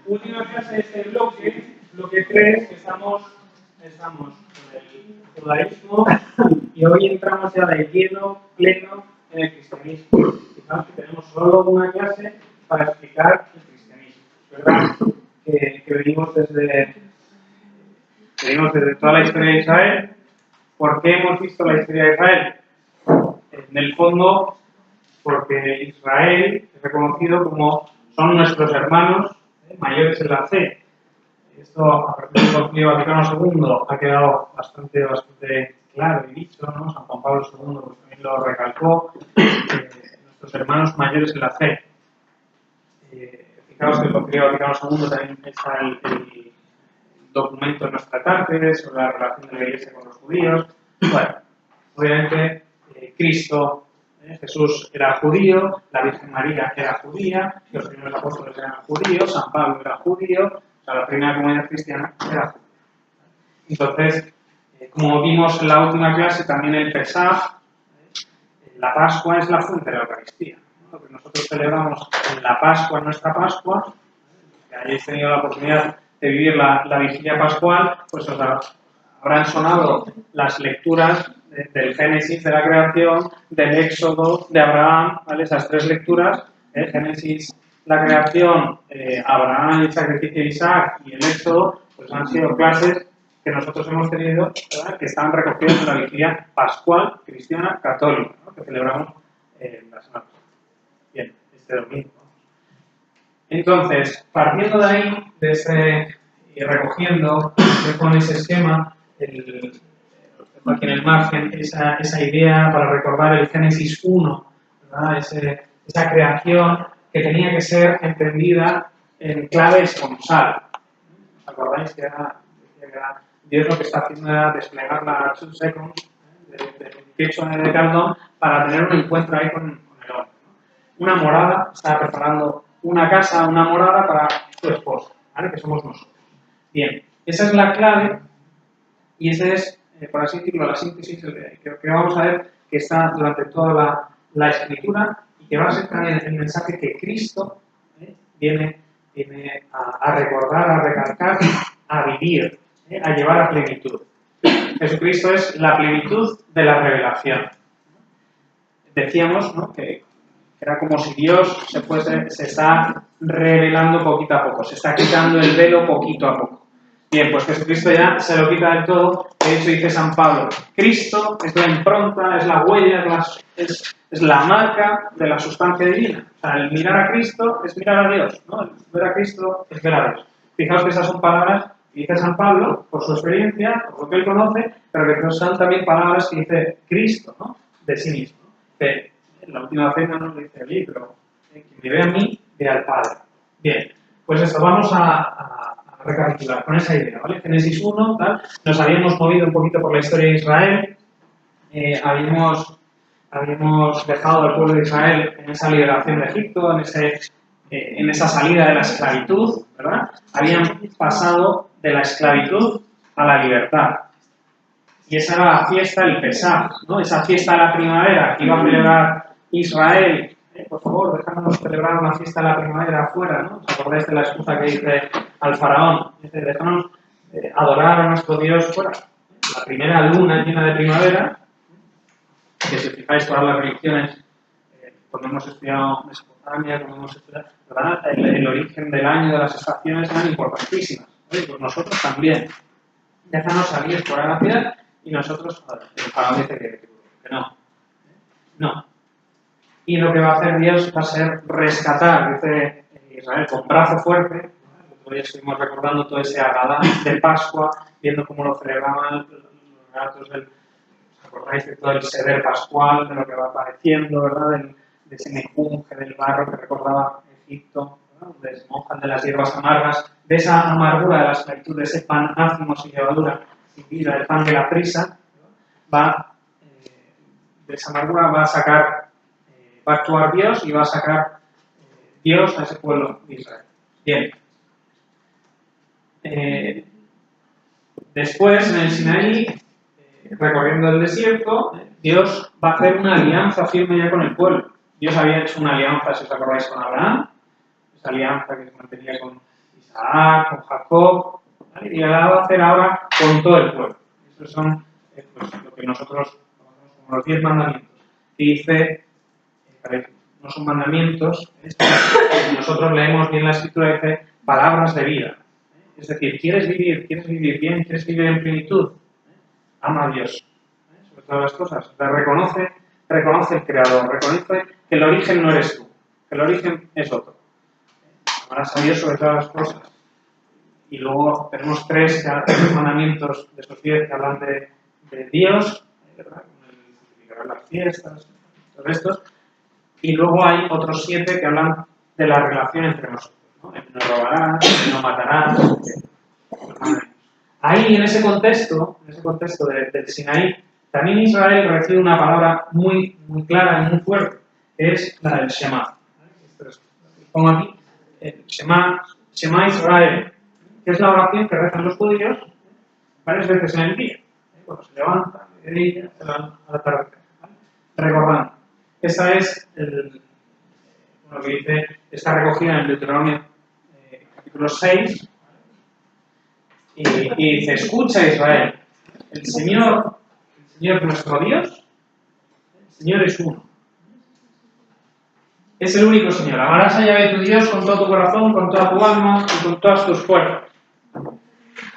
última clase de este bloque 3, que estamos con el judaísmo y hoy entramos ya de lleno, pleno en el cristianismo. Fijaos que tenemos solo una clase para explicar el cristianismo. Es verdad que venimos desde toda la historia de Israel. ¿Por qué hemos visto la historia de Israel? En el fondo, porque Israel es reconocido como son nuestros hermanos mayores en la fe. Esto, a partir del Concilio Vaticano II, ha quedado bastante claro y dicho, ¿no? San Juan Pablo II pues, también lo recalcó, nuestros hermanos mayores en la fe. Fijaos que el Concilio Vaticano II también está el documento en nuestra carta sobre la relación de la Iglesia con los judíos. Bueno, obviamente Cristo, Jesús era judío, la Virgen María era judía, los primeros apóstoles eran judíos, San Pablo era judío, o sea, la primera comunidad cristiana era judía. Entonces, como vimos en la última clase, también el Pesaj, la Pascua es la fuente de la Eucaristía, ¿no? Lo que nosotros celebramos en la Pascua, en nuestra Pascua, que hayáis tenido la oportunidad de vivir la vigilia pascual, pues os habrán sonado las lecturas del Génesis, de la creación, del Éxodo, de Abraham, ¿vale? Esas tres lecturas, Génesis, la creación, Abraham, el sacrificio de Isaac y el Éxodo, pues han sido clases que nosotros hemos tenido, ¿verdad? Que están recogidas en la vigilia pascual cristiana católica, ¿no? Que celebramos la semana pasada. Bien, este domingo. Entonces, partiendo de ahí, y recogiendo con ese esquema, aquí en el margen, esa idea para recordar el Génesis 1, ¿verdad? Esa creación que tenía que ser entendida en clave esponsal. ¿Os acordáis que era Dios lo que está haciendo era desplegar la 2 seconds de 28 de Caldón para tener un encuentro ahí con el hombre, ¿no? Una morada, estaba preparando una casa, una morada para su esposa, ¿vale? Que somos nosotros. Bien, esa es la clave y esa es, por así decirlo, la síntesis que vamos a ver que está durante toda la escritura y que va a ser también el mensaje que Cristo viene a recordar, a recalcar, a vivir, a llevar a plenitud. Jesucristo es la plenitud de la revelación. Decíamos, ¿no?, que era como si Dios se está revelando poquito a poco, se está quitando el velo poquito a poco. Bien, pues Jesucristo ya se lo quita del todo. De hecho, dice San Pablo, Cristo es la impronta, es la huella, es la marca de la sustancia divina. O sea, el mirar a Cristo es mirar a Dios, ¿no? El ver a Cristo es ver a Dios. Fijaos que esas son palabras que dice San Pablo, por su experiencia, por lo que él conoce, pero que son también palabras que dice Cristo, ¿no?, de sí mismo. Que en la última cena nos dice el libro, quien me ve a mí, ve al Padre. Bien, pues esto, vamos a recapitular con esa idea, ¿vale? Génesis 1, tal, nos habíamos movido un poquito por la historia de Israel, habíamos dejado al pueblo de Israel en esa liberación de Egipto, en esa salida de la esclavitud, ¿verdad? Habían pasado de la esclavitud a la libertad. Y esa era la fiesta, el Pesaj, ¿no? Esa fiesta de la primavera que iba a celebrar Israel. Por favor, dejadnos celebrar una fiesta de la primavera afuera, ¿no? ¿Os acordáis de la excusa que dice al faraón? Dice, dejadnos adorar a nuestro Dios fuera. La primera luna llena de primavera, que si fijáis todas las religiones, cuando hemos estudiado Mesopotamia, cuando hemos estudiado, ¿verdad?, el origen del año, de las estaciones, eran importantísimas. Pues nosotros también. Déjanos salir fuera de la ciudad y nosotros, el faraón dice que no. No. Y lo que va a hacer Dios va a ser rescatar, dice Israel, con brazo fuerte. Hoy estuvimos recordando todo ese Agadá de Pascua, viendo cómo lo celebraban los relatos del... ¿Os acordáis de todo el seder pascual, de lo que va apareciendo, ¿verdad? De ese mejunje del barro que recordaba Egipto, ¿verdad?, donde se mojan de las hierbas amargas, de esa amargura de la esclavitud, de ese pan ácimo sin levadura, sin vida, el pan de la prisa, de esa amargura va a actuar Dios y va a sacar Dios a ese pueblo de Israel. Bien. Después, en el Sinaí, recorriendo el desierto, Dios va a hacer una alianza firme ya con el pueblo. Dios había hecho una alianza, si os acordáis, con Abraham, esa alianza que se mantenía con Isaac, con Jacob, ¿vale? Y la va a hacer ahora con todo el pueblo. Estos son pues, lo que nosotros conocemos como los 10 mandamientos. Y dice, no son mandamientos, nosotros leemos bien la escritura, dice palabras de vida. Es decir, ¿quieres vivir bien? ¿Quieres vivir en plenitud? Ama a Dios. Sobre todas las cosas. Reconoce el Creador. Reconoce que el origen no eres tú. Que el origen es otro. Amarás a Dios sobre todas las cosas. Y luego tenemos tres mandamientos de esos 10 que hablan de Dios, ¿verdad? El las fiestas, todos estos. Y luego hay otros 7 que hablan de la relación entre nosotros. No robarás, no matarás. Ahí, en ese contexto del Sinaí, también Israel recibe una palabra muy, muy clara y muy fuerte, que es la del Shema. Pongo aquí, el Shema Israel, que es la oración que rezan los judíos varias veces en el día. Cuando se levantan, de día, a la tarde. Recordando. Esa es lo que dice, está recogida en el Deuteronomio capítulo 6, y dice, escucha Israel, el Señor nuestro Dios, el Señor es uno. Es el único Señor. Amarás a Yahvé tu Dios con todo tu corazón, con toda tu alma y con todas tus fuerzas.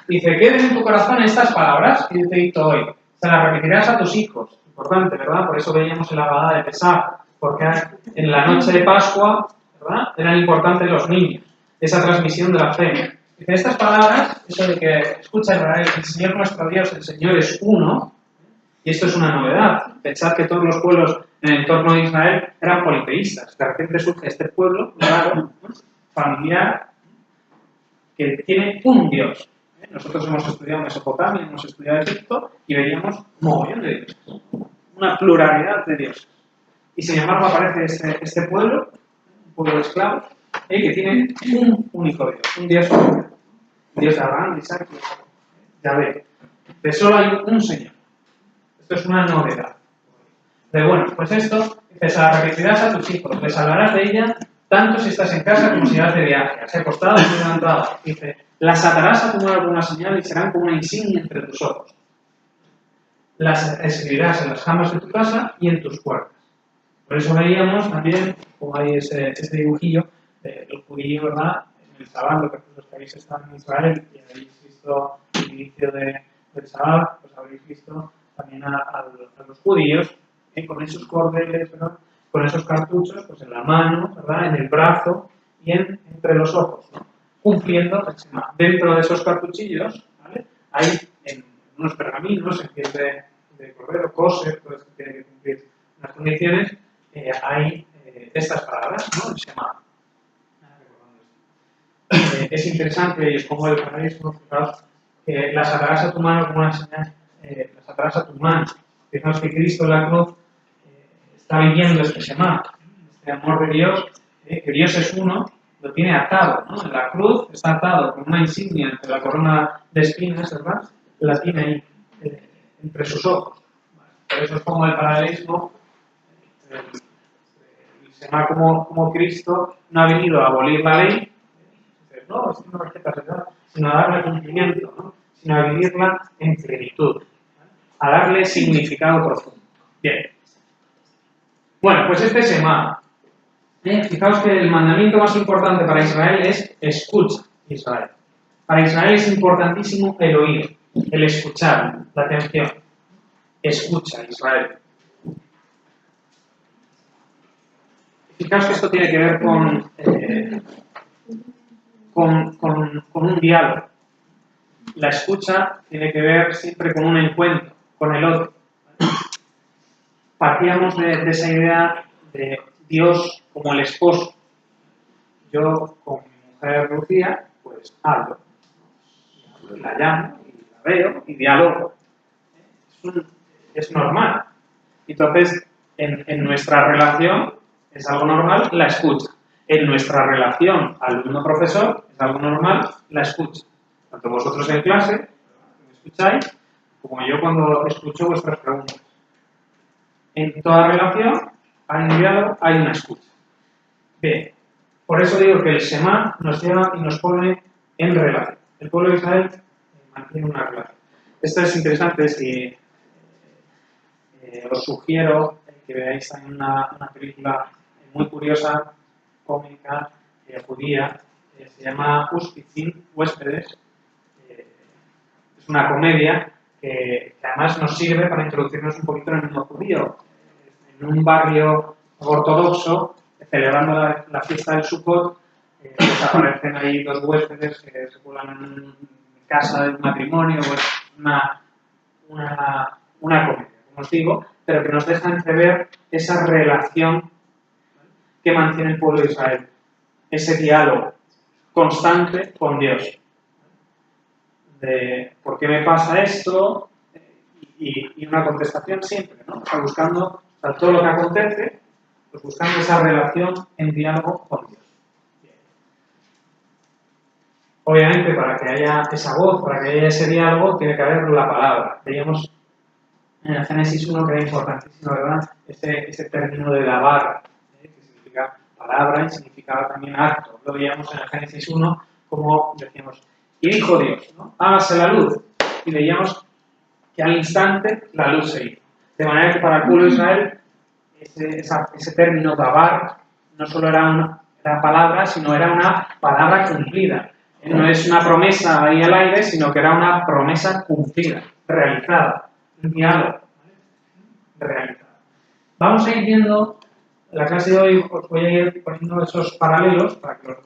Dice, queden en tu corazón estas palabras que yo te dicto hoy. Se las repetirás a tus hijos. Importante, ¿verdad? Por eso veíamos en la Haggadah de Pesach, porque en la noche de Pascua, ¿verdad?, eran importantes los niños, esa transmisión de la fe. Dice, estas palabras, eso de que escucha Israel, el Señor nuestro Dios, el Señor es uno, y esto es una novedad. Pensad que todos los pueblos en el entorno de Israel eran politeístas. De repente surge este pueblo raro, familiar, que tiene un Dios. Nosotros hemos estudiado Mesopotamia, hemos estudiado Egipto y veíamos un montón de dioses, una pluralidad de dioses. Y sin embargo aparece este pueblo, un pueblo de esclavos, que tiene un único Dios, un Dios único, un Dios de Abraham, de Isaac y de Jacob. Yahvé. De solo hay un Señor. Esto es una novedad. De bueno, pues esto, se la repetirás a tus hijos, les hablarás de ella tanto si estás en casa como si vas de viaje, has acostado o levantado. Dice, las atarás a tu mano con una señal y serán como una insignia entre tus ojos. Las escribirás en las jambas de tu casa y en tus puertas. Por eso veíamos también, como hay ese dibujillo, del judío, ¿verdad? En el Sabbat, los que habéis estado en Israel y habéis visto el inicio del Sabbat, pues habréis visto también a los judíos con esos cordeles, ¿verdad?, con esos cartuchos, pues en la mano, ¿verdad?, en el brazo y entre los ojos, ¿no?, cumpliendo el Shema. Dentro de esos cartuchillos, ¿vale?, hay en unos pergaminos, en piel de cordero, kosher, todo esto tiene que cumplir unas condiciones, hay estas palabras, ¿no?, el Shema. Es interesante, y es como el paraíso, fijaos, que las atarás a tu mano como una señal, las atarás a tu mano. Fijaos que Cristo en la cruz está viviendo este Shema, este amor de Dios, que Dios es uno, lo tiene atado, ¿no? En la cruz está atado con una insignia entre la corona de espinas, ¿verdad? La tiene ahí, entre sus ojos. Por eso es como el paralelismo, el Shema como Cristo no ha venido a abolir la ley, no, es que no respeta la verdad, sino a darle cumplimiento, ¿no?, sino a vivirla en plenitud, a darle significado profundo. Bien. Bueno, pues este Shema, fijaos que el mandamiento más importante para Israel es escucha Israel. Para Israel es importantísimo el oír, el escuchar, la atención. Escucha Israel. Fijaos que esto tiene que ver con un diálogo. La escucha tiene que ver siempre con un encuentro, con el otro. Partíamos de esa idea de Dios como el esposo. Yo con mi mujer Lucía, pues hablo. La llamo, y la veo, y dialogo. Es normal. Entonces, en nuestra relación es algo normal la escucha. En nuestra relación alumno-profesor es algo normal la escucha. Tanto vosotros en clase, me escucháis, como yo cuando escucho vuestras preguntas. En toda relación hay un diálogo, hay una escucha. Bien, Por eso digo que el Shema nos lleva y nos pone en relación. El pueblo de Israel mantiene una relación. Esto es interesante, si os sugiero que veáis una película muy curiosa, cómica, judía, se llama Ushpitzin, Huéspedes. Es una comedia que además nos sirve para introducirnos un poquito en el mundo judío. En un barrio ortodoxo, celebrando la fiesta del Sukkot, pues aparecen ahí dos huéspedes que se cuelan en casa de un matrimonio, pues una comedia, como os digo, pero que nos deja entrever esa relación que mantiene el pueblo de Israel, ese diálogo constante con Dios. De ¿por qué me pasa esto? Y una contestación siempre, ¿no? O sea, buscando todo lo que acontece, pues buscando esa relación en diálogo con Dios. Obviamente, para que haya esa voz, para que haya ese diálogo, tiene que haber la palabra. Veíamos en el Génesis 1 que era importantísimo, ¿verdad? Ese término de lavar, que significa palabra y significaba también acto. Lo veíamos en el Génesis 1, como decíamos, y dijo Dios, ¿no? Hágase la luz. Y veíamos que al instante la luz se hizo. De manera que para el pueblo de Israel, ese término lavar no solo era una palabra, sino era una palabra cumplida. No es una promesa ahí al aire, sino que era una promesa cumplida, realizada, un diálogo, realizado. Vamos a ir viendo, en la clase de hoy os voy a ir poniendo esos paralelos para que los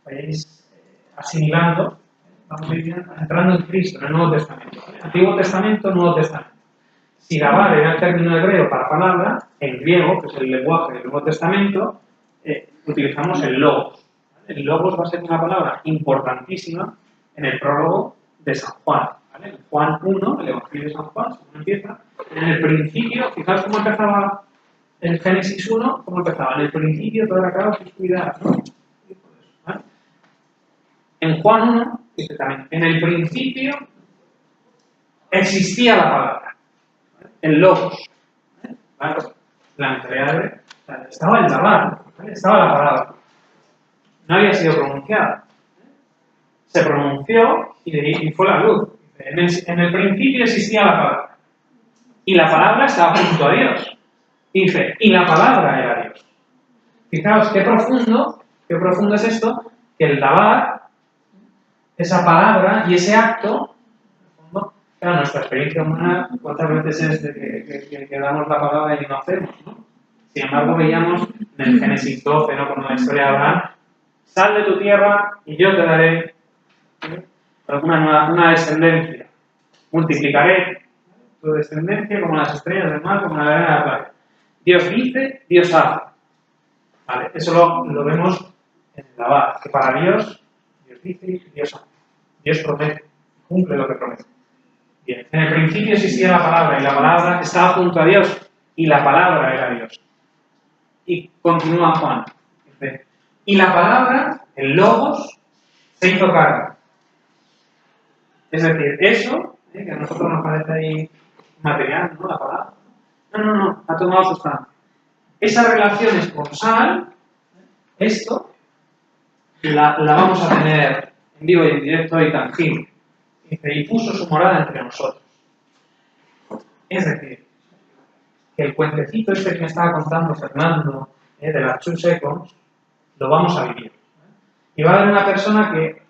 vayáis asimilando. Vamos a ir entrando en Cristo, en el Nuevo Testamento. Antiguo Testamento, Nuevo Testamento. Si lavar era el término hebreo para palabra, en griego, que es el lenguaje del Nuevo Testamento, utilizamos el logos. El logos va a ser una palabra importantísima en el prólogo de San Juan. ¿Vale? En Juan 1, el Evangelio de San Juan, según empieza, en el principio, fijaos cómo empezaba el Génesis 1, cómo empezaba. En el principio todo era caos y oscuridad, ¿no? ¿Vale? En Juan 1, dice también, en el principio existía la palabra, ¿vale? El logos. ¿Vale? La mentalidad estaba el lavar, ¿vale? Estaba la palabra. No había sido pronunciada. Se pronunció y fue la luz. En el principio existía la palabra. Y la palabra estaba junto a Dios. Y dice, y la palabra era Dios. Fijaos qué profundo es esto, que el lavar, esa palabra y ese acto, claro, nuestra experiencia humana, ¿cuántas veces es de que damos la palabra y no hacemos, ¿no? Sin embargo, veíamos en el Génesis 12, ¿no? Con la historia de Abraham, sal de tu tierra y yo te daré una descendencia. Multiplicaré tu descendencia como las estrellas del mar, como la arena de la playa. Dios dice, Dios hace. ¿Vale? Eso lo vemos en la base, que para Dios dice y Dios hace. Dios promete, cumple lo que promete. Bien, en el principio existía la palabra y la palabra estaba junto a Dios y la palabra era Dios. Y continúa Juan. Dice, y la palabra, el logos, se hizo carne. Es decir, eso, que a nosotros nos parece ahí material, ¿no? La palabra. No, ha tomado sustancia. Esa relación esponsal, esto, la vamos a tener en vivo y en directo y tangible. Dice, y puso su morada entre nosotros. Es decir, que el cuentecito este que me estaba contando Fernando, de las 2 seconds, lo vamos a vivir. Y va a haber una persona que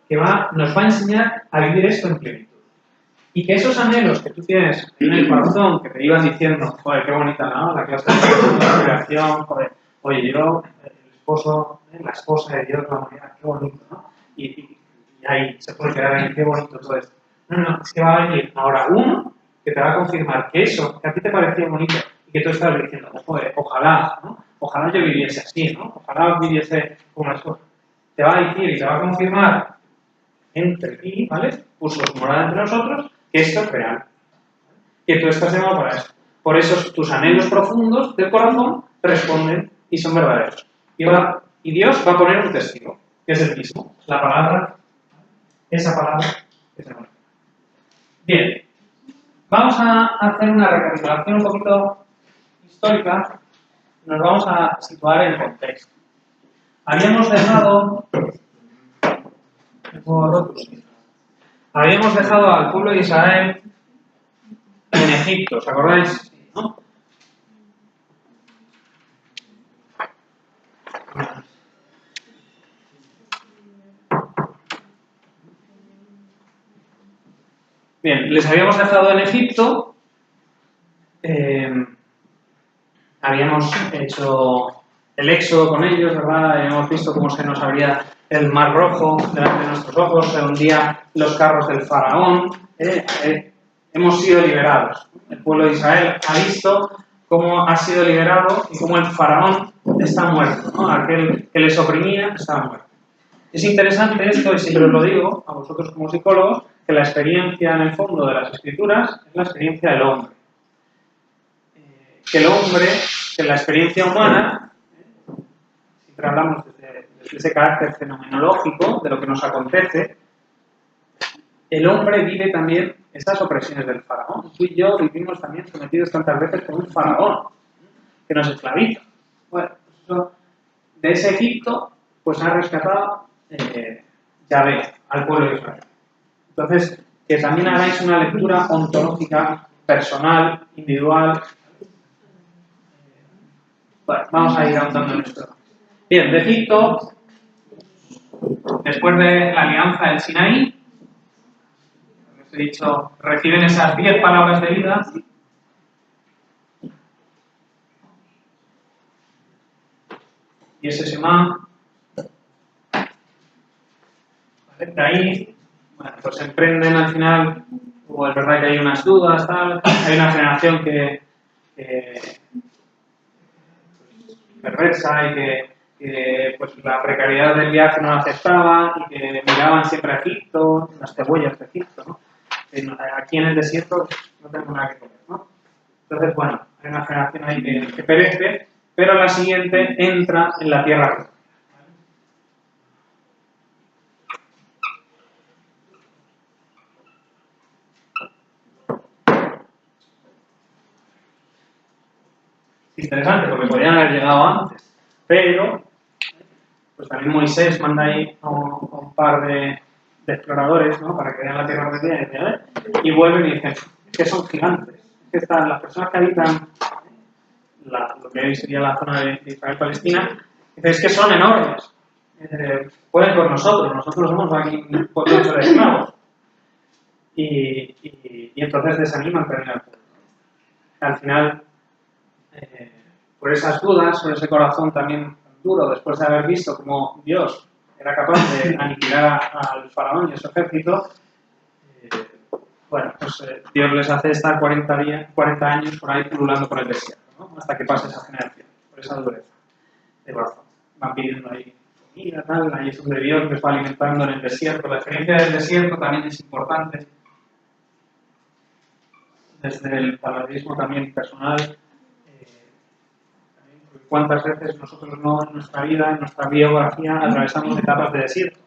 nos va a enseñar a vivir esto en plenitud. Y que esos anhelos que tú tienes en el corazón, que te iban diciendo, joder, qué bonita, ¿no? La clase de la creación, joder, oye, yo, el esposo, la esposa de Dios, la humanidad, qué bonito, ¿no? Y ahí se puede quedar ahí, qué bonito todo esto. No, es que va a venir ahora uno que te va a confirmar que eso, que a ti te parecía bonito, y que tú estás diciendo, joder, ojalá, ¿no? Ojalá yo viviese así, ¿no? Ojalá viviese como las cosas. Te va a decir y te va a confirmar entre ti, ¿vale? Puso su morada entre nosotros, que esto es real. Que tú estás llamado para eso. Por eso tus anhelos profundos del corazón responden y son verdaderos. Y Dios va a poner un testigo, que es el mismo. La palabra, esa palabra, esa palabra. Bien. Vamos a hacer una recapitulación un poquito histórica. Nos vamos a situar en el contexto. Habíamos dejado al pueblo de Israel en Egipto, ¿os acordáis? ¿No? Bien, les habíamos dejado en Egipto, habíamos hecho el éxodo con ellos, ¿verdad? Habíamos visto cómo se nos abría el Mar Rojo delante de nuestros ojos, se hundían los carros del faraón, hemos sido liberados. El pueblo de Israel ha visto cómo ha sido liberado y cómo el faraón está muerto, ¿no? Aquel que les oprimía está muerto. Es interesante esto, y siempre os lo digo a vosotros como psicólogos, que la experiencia en el fondo de las escrituras es la experiencia del hombre. Que el hombre, que la experiencia humana, siempre hablamos desde ese carácter fenomenológico de lo que nos acontece, el hombre vive también esas opresiones del faraón. Tú y yo vivimos también sometidos tantas veces por un faraón que nos esclaviza. Bueno, pues eso, de ese Egipto, pues ha rescatado Yahvé al pueblo de Israel. Entonces, que también hagáis una lectura ontológica, personal, individual. Bueno, vamos a ir ahondando en esto. Bien, de Egipto, después de la alianza del Sinaí, os he dicho, reciben esas 10 palabras de vida. Y ese Semá. De ahí, bueno, pues emprenden al final, o es verdad que hay unas dudas, tal, hay una generación que perversa y que pues la precariedad del viaje no la aceptaba y que miraban siempre a Egipto, las cebollas de Egipto, ¿no? Aquí en el desierto no tenemos nada que comer, ¿no? Entonces, bueno, hay una generación ahí que perece, pero la siguiente entra en la tierra prometida. Interesante, porque podrían haber llegado antes, pero pues también Moisés manda ahí a un par de exploradores, ¿no? Para que vean la tierra prometida y vuelven y dicen que son gigantes, que están las personas que habitan lo que hoy sería la zona de Israel-Palestina, dicen que son enormes, pueden con nosotros somos aquí un pueblo hecho de esclavos y entonces desaniman también al pueblo. Al final, por esas dudas, por ese corazón también duro, después de haber visto cómo Dios era capaz de aniquilar al faraón y a su ejército, bueno, pues Dios les hace estar 40 años por ahí pululando por el desierto, ¿no? Hasta que pase esa generación, por esa dureza de corazón. Van pidiendo ahí comida, tal, ahí es donde Dios les va alimentando en el desierto. La experiencia del desierto también es importante, desde el paralelismo también personal. ¿Cuántas veces nosotros no en nuestra vida, en nuestra biografía, atravesamos etapas de desierto?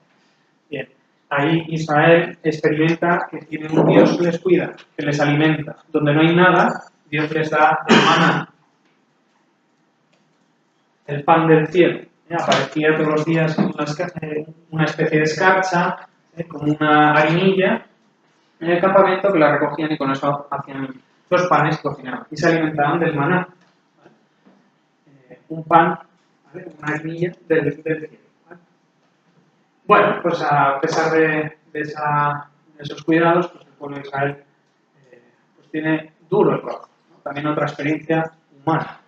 Bien, ahí Israel experimenta que tiene un Dios que les cuida, que les alimenta. Donde no hay nada, Dios les da el maná, el pan del cielo. Aparecía todos los días una especie de escarcha, como una harinilla, en el campamento que la recogían y con eso hacían los panes y cocinaban. Y se alimentaban del maná. Un pan, ¿vale? Una harinilla del cielo. ¿Vale? Bueno, pues a pesar de esos cuidados, pues el pueblo de Israel pues tiene duro el corazón, ¿no? También otra experiencia humana.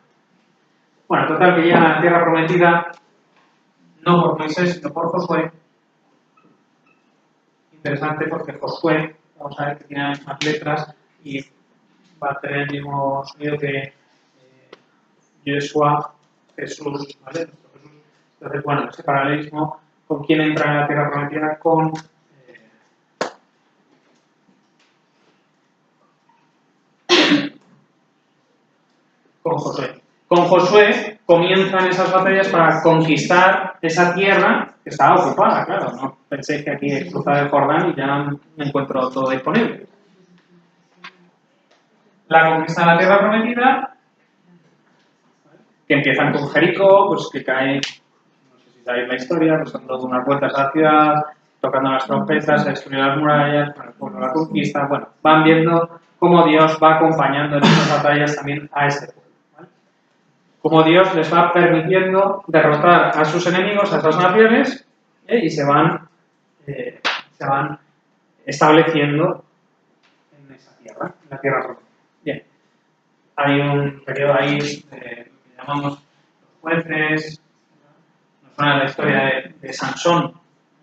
Bueno, total que llegan a la tierra prometida no por Moisés, sino por Josué. Interesante porque Josué, vamos a ver que tiene las mismas letras y va a tener el mismo sonido que Yeshua, Jesús, ¿vale? Entonces, bueno, ese paralelismo con quién entra en la tierra prometida con Josué. Con Josué comienzan esas batallas para conquistar esa tierra que estaba ocupada, claro. No penséis que aquí es cruzar el Jordán y ya me encuentro todo disponible. La conquista de la tierra prometida, que empiezan con Jericó, pues que cae, no sé si si sabéis la historia, pues dando unas vueltas a la ciudad, tocando las trompetas, destruyendo las murallas, con el pueblo de la conquista. Bueno, van viendo cómo Dios va acompañando en estas batallas también a ese pueblo. ¿Vale? Cómo Dios les va permitiendo derrotar a sus enemigos, a esas naciones, y se van estableciendo en esa tierra, en la tierra prometida. Bien, hay un periodo ahí que llamamos los jueces. Nos suena la historia de Sansón,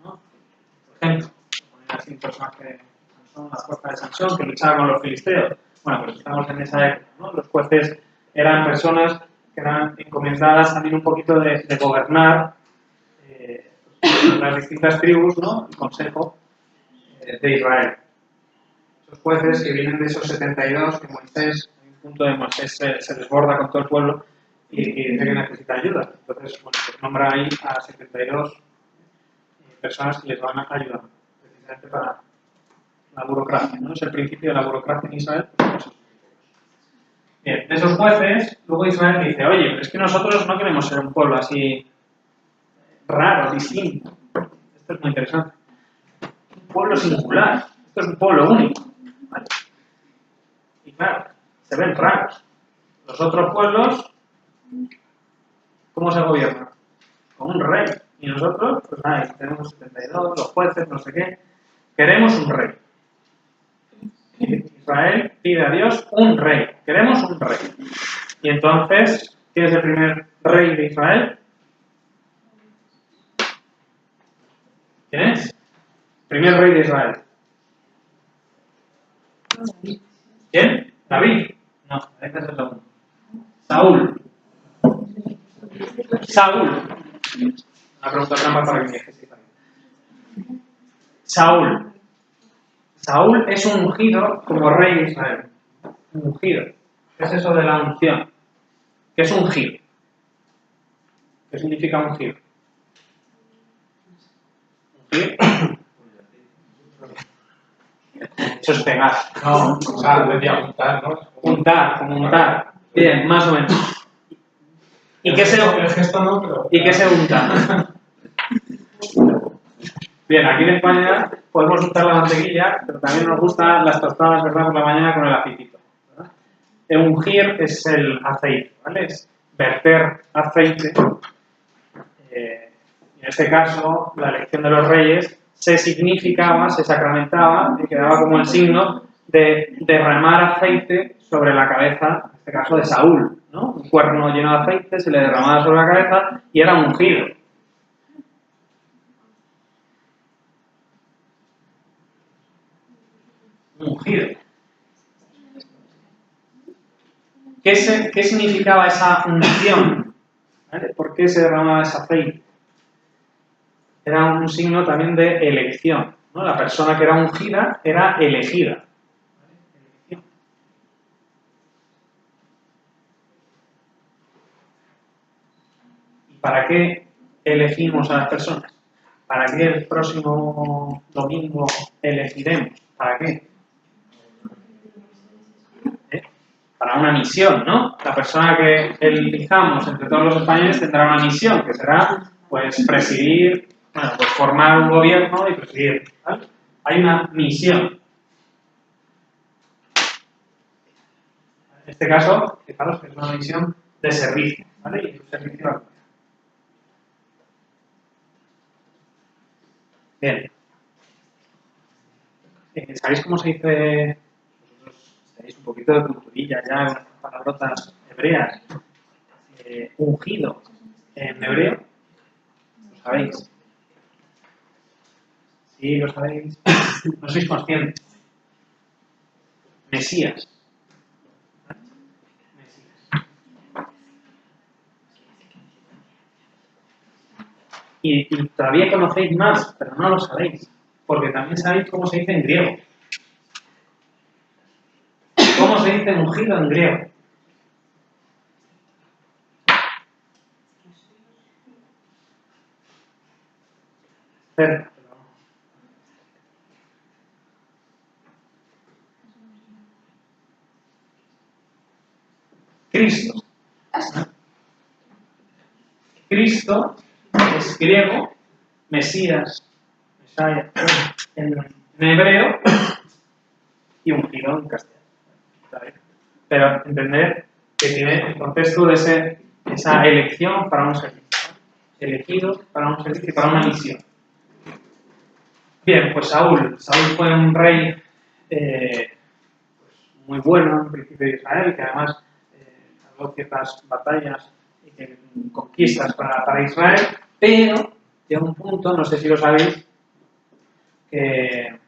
¿no? Por ejemplo, poner así un personaje de Sansón, la fuerza de Sansón, que luchaba con los filisteos. Bueno, pues estamos en esa época, ¿no? Los jueces eran personas que eran encomendadas también un poquito de gobernar las distintas tribus, ¿no? El consejo de Israel. Esos jueces que vienen de esos 72, que Moisés, en un punto de Moisés se desborda con todo el pueblo y dice que necesita ayuda. Entonces, bueno, pues nombra ahí a 72 personas que les van a ayudar, precisamente para la burocracia, ¿no? Es el principio de la burocracia en Israel. Bien, de esos jueces, luego Israel dice, oye, pero es que nosotros no queremos ser un pueblo así raro, distinto. Esto es muy interesante. Un pueblo singular. Esto es un pueblo único. ¿Vale? Y claro, se ven raros. Los otros pueblos, ¿cómo se gobiernan? Con un rey. Y nosotros, pues nada, tenemos 72, los jueces, no sé qué. Queremos un rey. Israel pide a Dios un rey. Queremos un rey. Y entonces, ¿quién es el primer rey de Israel? ¿Quién es? Primer rey de Israel. ¿Quién? ¿David? No, este es el segundo. Saúl. Saúl. Una pregunta trampa para que me dejes. Saúl. Saúl es un ungido como rey de Israel. Un ungido. ¿Qué es eso de la unción? ¿Qué es ungir? ¿Qué significa ungir? ¿Ungir? Eso es pegar. No, o sea, decía untar, ¿no? Untar, como untar. Bien, más o menos. ¿Y qué se unta? Bien, aquí en España podemos untar la mantequilla, pero también nos gustan las tostadas, ¿verdad?, por la mañana con el aceitito. ¿Verdad? El ungir es el aceite, ¿vale? Es verter aceite. En este caso, la elección de los reyes se significaba, se sacramentaba y quedaba como el signo de derramar aceite sobre la cabeza, en este caso de Saúl, ¿no? Un cuerno lleno de aceite se le derramaba sobre la cabeza y era ungido. Ungido. ¿Qué significaba esa unción? ¿Vale? ¿Por qué se derramaba ese aceite? Era un signo también de elección, ¿no? La persona que era ungida era elegida. ¿Vale? ¿Y para qué elegimos a las personas? ¿Para qué el próximo domingo elegiremos? ¿Para qué? Para una misión, ¿no? La persona que elijamos entre todos los españoles tendrá una misión, que será, pues, presidir, bueno, pues formar un gobierno y presidir, ¿vale? Hay una misión. En este caso, fijaros que es una misión de servicio, ¿vale? Y un servicio a la comunidad. Bien. ¿Sabéis cómo se dice? Tenéis un poquito de culturilla ya, unas palabrotas hebreas. Ungido en hebreo. ¿Lo sabéis? Sí, lo sabéis. No sois conscientes. Mesías. Y todavía conocéis más, pero no lo sabéis. Porque también sabéis cómo se dice en griego. ¿Cómo se dice ungido en griego? Cerca. Cristo. Cristo es griego, Mesías, Mesaya, en hebreo y ungido en castellano. ¿Vale? Pero entender que tiene el contexto de esa elección para un servicio. Elegido para un servicio y para una misión. Bien, pues Saúl fue un rey pues muy bueno en principio de Israel, que además habló ciertas batallas y conquistas para Israel, pero llega un punto, no sé si lo sabéis, que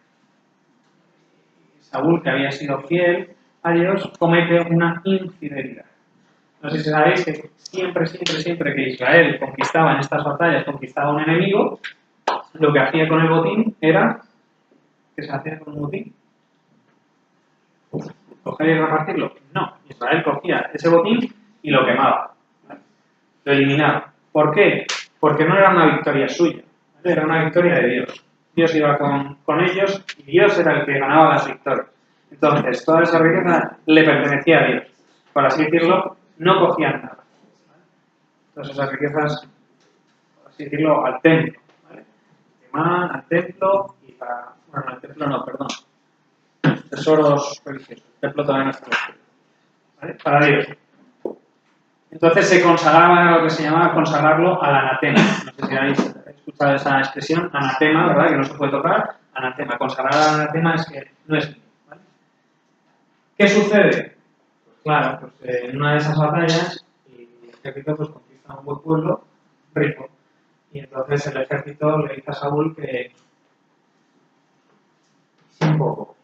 Saúl, que había sido fiel a Dios, comete una infidelidad. No sé si sabéis que siempre que Israel conquistaba en estas batallas, conquistaba un enemigo, lo que hacía con el botín era... ¿Qué se hacía con un botín? ¿Coger y repartirlo? No. Israel cogía ese botín y lo quemaba. ¿Vale? Lo eliminaba. ¿Por qué? Porque no era una victoria suya. ¿Vale? Era una victoria de Dios. Dios iba con ellos y Dios era el que ganaba las victorias. Entonces, toda esa riqueza le pertenecía a Dios. Por así decirlo, no cogían nada. ¿Vale? Todas esas riquezas, por así decirlo, al templo. ¿Vale? Quemaban al templo y para... Bueno, al templo no, perdón. Tesoros religiosos. El templo todavía no está escrito. ¿Vale? Para Dios. Entonces se consagraba a lo que se llamaba consagrarlo al anatema. No sé si habéis escuchado esa expresión, anatema, ¿verdad? Que no se puede tocar. Anatema. Consagrar al anatema es que no es mío. ¿Vale? ¿Qué sucede? Pues claro, pues en una de esas batallas el ejército pues conquista un buen pueblo rico. Y entonces el ejército le dice a Saúl que sí, un poco.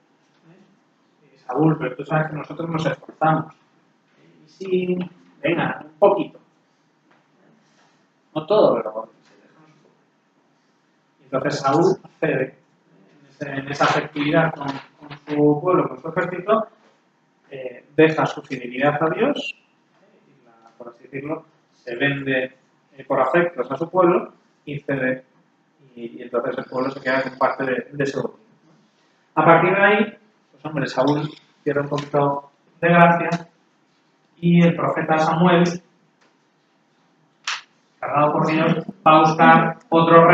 Saúl, pero tú sabes que nosotros nos esforzamos. Y sí, venga, un poquito. No todo, pero déjanos un poco. Y entonces Saúl cede en esa afectividad con su pueblo, con su ejército, deja su fidelidad a Dios, y por así decirlo, se vende por afectos a su pueblo y cede. Y entonces el pueblo se queda con parte de ese pueblo. A partir de ahí, pues hombre, Saúl pierde un poquito de gracia y el profeta Samuel, cargado por Dios, va a buscar otro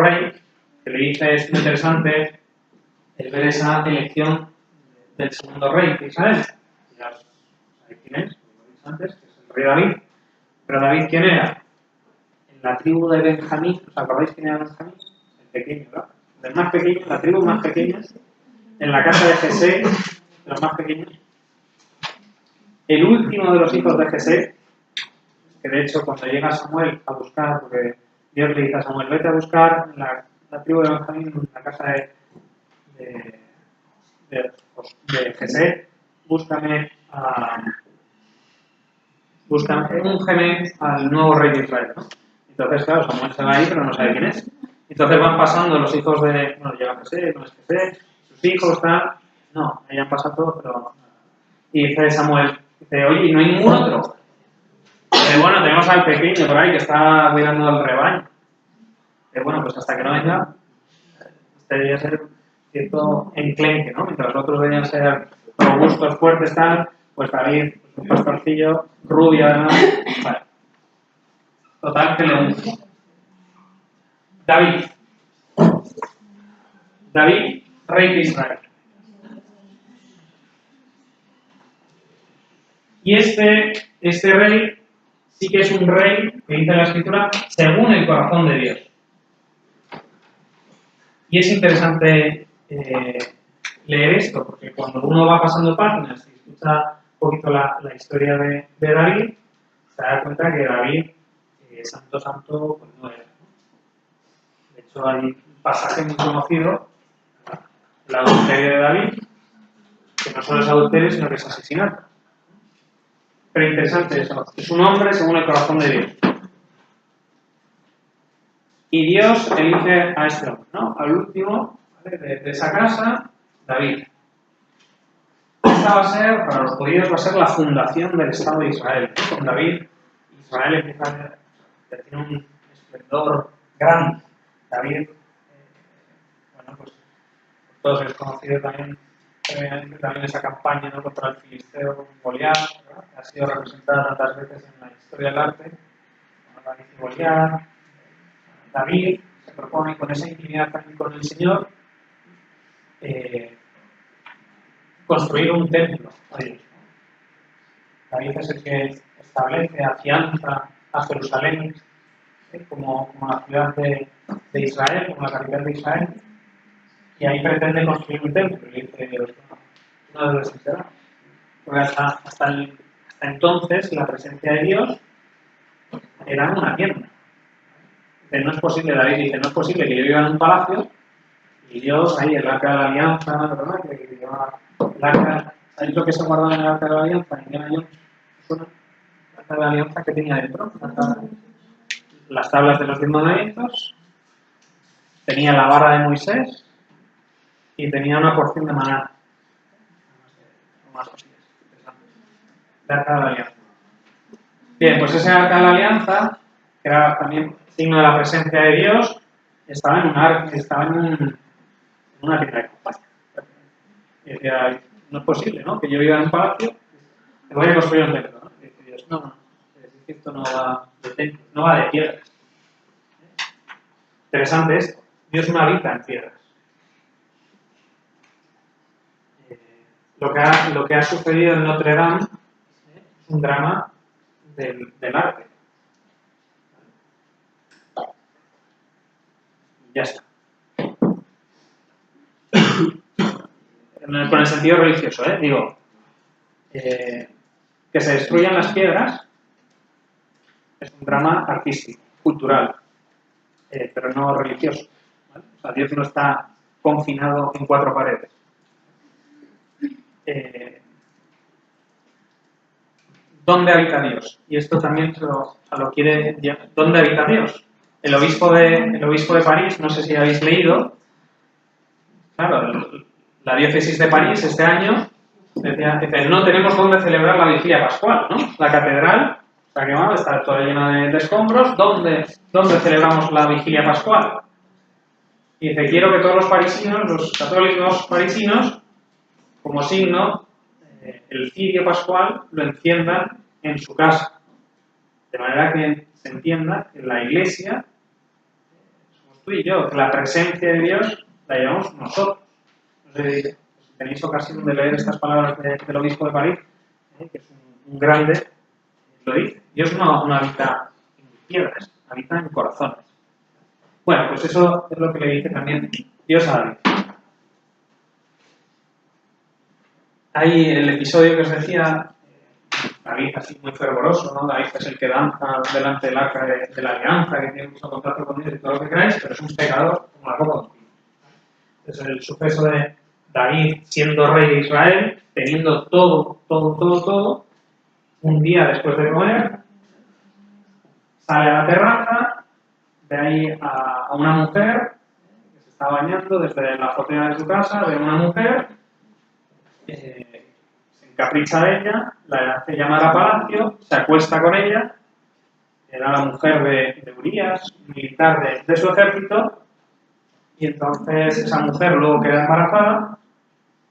rey, que le dice es muy interesante el ver esa elección del segundo rey de Israel. Ya sabéis quién es, como lo dije antes, que es el rey David. Pero David, ¿quién era? En la tribu de Benjamín, ¿os acordáis quién era Benjamín? El pequeño, ¿verdad? El más pequeño, la tribu más pequeña, en la casa de Jesé, de los más pequeños. El último de los hijos de Jesé, que de hecho cuando llega Samuel a buscar, porque Dios le dice a Samuel, vete a buscar la tribu de Benjamín en la casa de Jesé, búscame úngeme al nuevo rey de Israel, ¿no? Entonces, claro, Samuel se va ahí, pero no sabe quién es. Entonces van pasando los hijos de... Bueno, llega Jesé, no es Jesé, sus hijos, tal... No, ahí han pasado todos, pero... Y dice Samuel, dice, oye, ¿no hay ningún otro? Bueno, tenemos al pequeño por ahí que está cuidando del rebaño. Bueno, pues hasta que no venga, este debería ser cierto enclenque, ¿no? Mientras los otros deberían ser robustos, fuertes, tal, pues David, pues un pastorcillo, rubio además, vale. Total, que le unge. David, rey de Israel. Y este rey sí que es un rey, que dice la Escritura, según el corazón de Dios. Y es interesante leer esto, porque cuando uno va pasando páginas y escucha un poquito la historia de David, se da cuenta que David, santo, pues no era. De hecho, hay un pasaje muy conocido, el adulterio de David, que no solo es adulterio, sino que es asesinato. Pero interesante eso, es un hombre según el corazón de Dios. Y Dios elige a este hombre, ¿no? Al último, ¿vale? de esa casa, David. Esta va a ser, para los judíos, va a ser la fundación del Estado de Israel. Con David, Israel empieza a tener un esplendor grande. David, bueno, pues todos es conocido también esa campaña, ¿no? Contra el filisteo Goliat, ¿verdad? Que ha sido representada tantas veces en la historia del arte, David y Goliat. David se propone con esa intimidad también con el Señor construir un templo a Dios. David es el que establece, afianza a Jerusalén como la ciudad de Israel, como la capital de Israel, y ahí pretende construir un templo. Y dice Dios, no debes enterar. Porque hasta entonces la presencia de Dios era una tienda. Dice, no es posible, David dice, no es posible que yo viva en un palacio y Dios ahí, el arca de la alianza, ¿verdad? Que lleva el arca, ¿sabéis lo que se guardaba en el arca de la alianza? Indiana Jones, ¿suena? El arca de la alianza que tenía dentro, las tablas de los 10 mandamientos, tenía la vara de Moisés y tenía una porción de maná. Más cosillas interesantes. El arca de la alianza. Bien, pues ese arca de la alianza, que era también signo de la presencia de Dios, estaba en una tienda de campaña. Y decía, no es posible, ¿no? Que yo viva en un palacio, me voy a construir un templo, ¿no? Y dice Dios, no, esto no va de templo, no va de piedras. Interesante esto, Dios no habita en piedras. Lo que ha sucedido en Notre Dame es un drama del arte. Ya está. Con el sentido religioso, digo, que se destruyan las piedras es un drama artístico, cultural, pero no religioso. ¿Vale? O sea, Dios no está confinado en 4 paredes. ¿Dónde habita Dios? Y esto también lo quiere. ¿Dónde habita Dios? El obispo de París, no sé si habéis leído, claro, la diócesis de París este año dice, no tenemos dónde celebrar la vigilia pascual, ¿no? La catedral está quemada, está toda llena de escombros. ¿Dónde celebramos la vigilia pascual? Y dice, quiero que todos los parisinos, los católicos parisinos, como signo, el cirio pascual lo enciendan en su casa. De manera que se entienda que la Iglesia somos tú y yo, que la presencia de Dios la llevamos nosotros. No sé si tenéis ocasión de leer estas palabras del obispo de París, que es un grande, lo dice. Dios no habita en piedras, habita en corazones. Bueno, pues eso es lo que le dice también Dios a David. Hay el episodio que os decía, David así muy fervoroso, ¿no? David es el que danza delante del arca de la alianza, que tiene mucho contacto con Dios y todo lo que queráis, pero es un pecador como la ropa de un pino. Es el suceso de David siendo rey de Israel, teniendo todo, un día después de comer, sale a la terraza, ve ahí a una mujer que se está bañando desde la azotea de su casa, ve a una mujer, se encapricha de ella, la hace llamar a palacio, se acuesta con ella, era la mujer de Urías, militar de su ejército, y entonces esa mujer luego queda embarazada,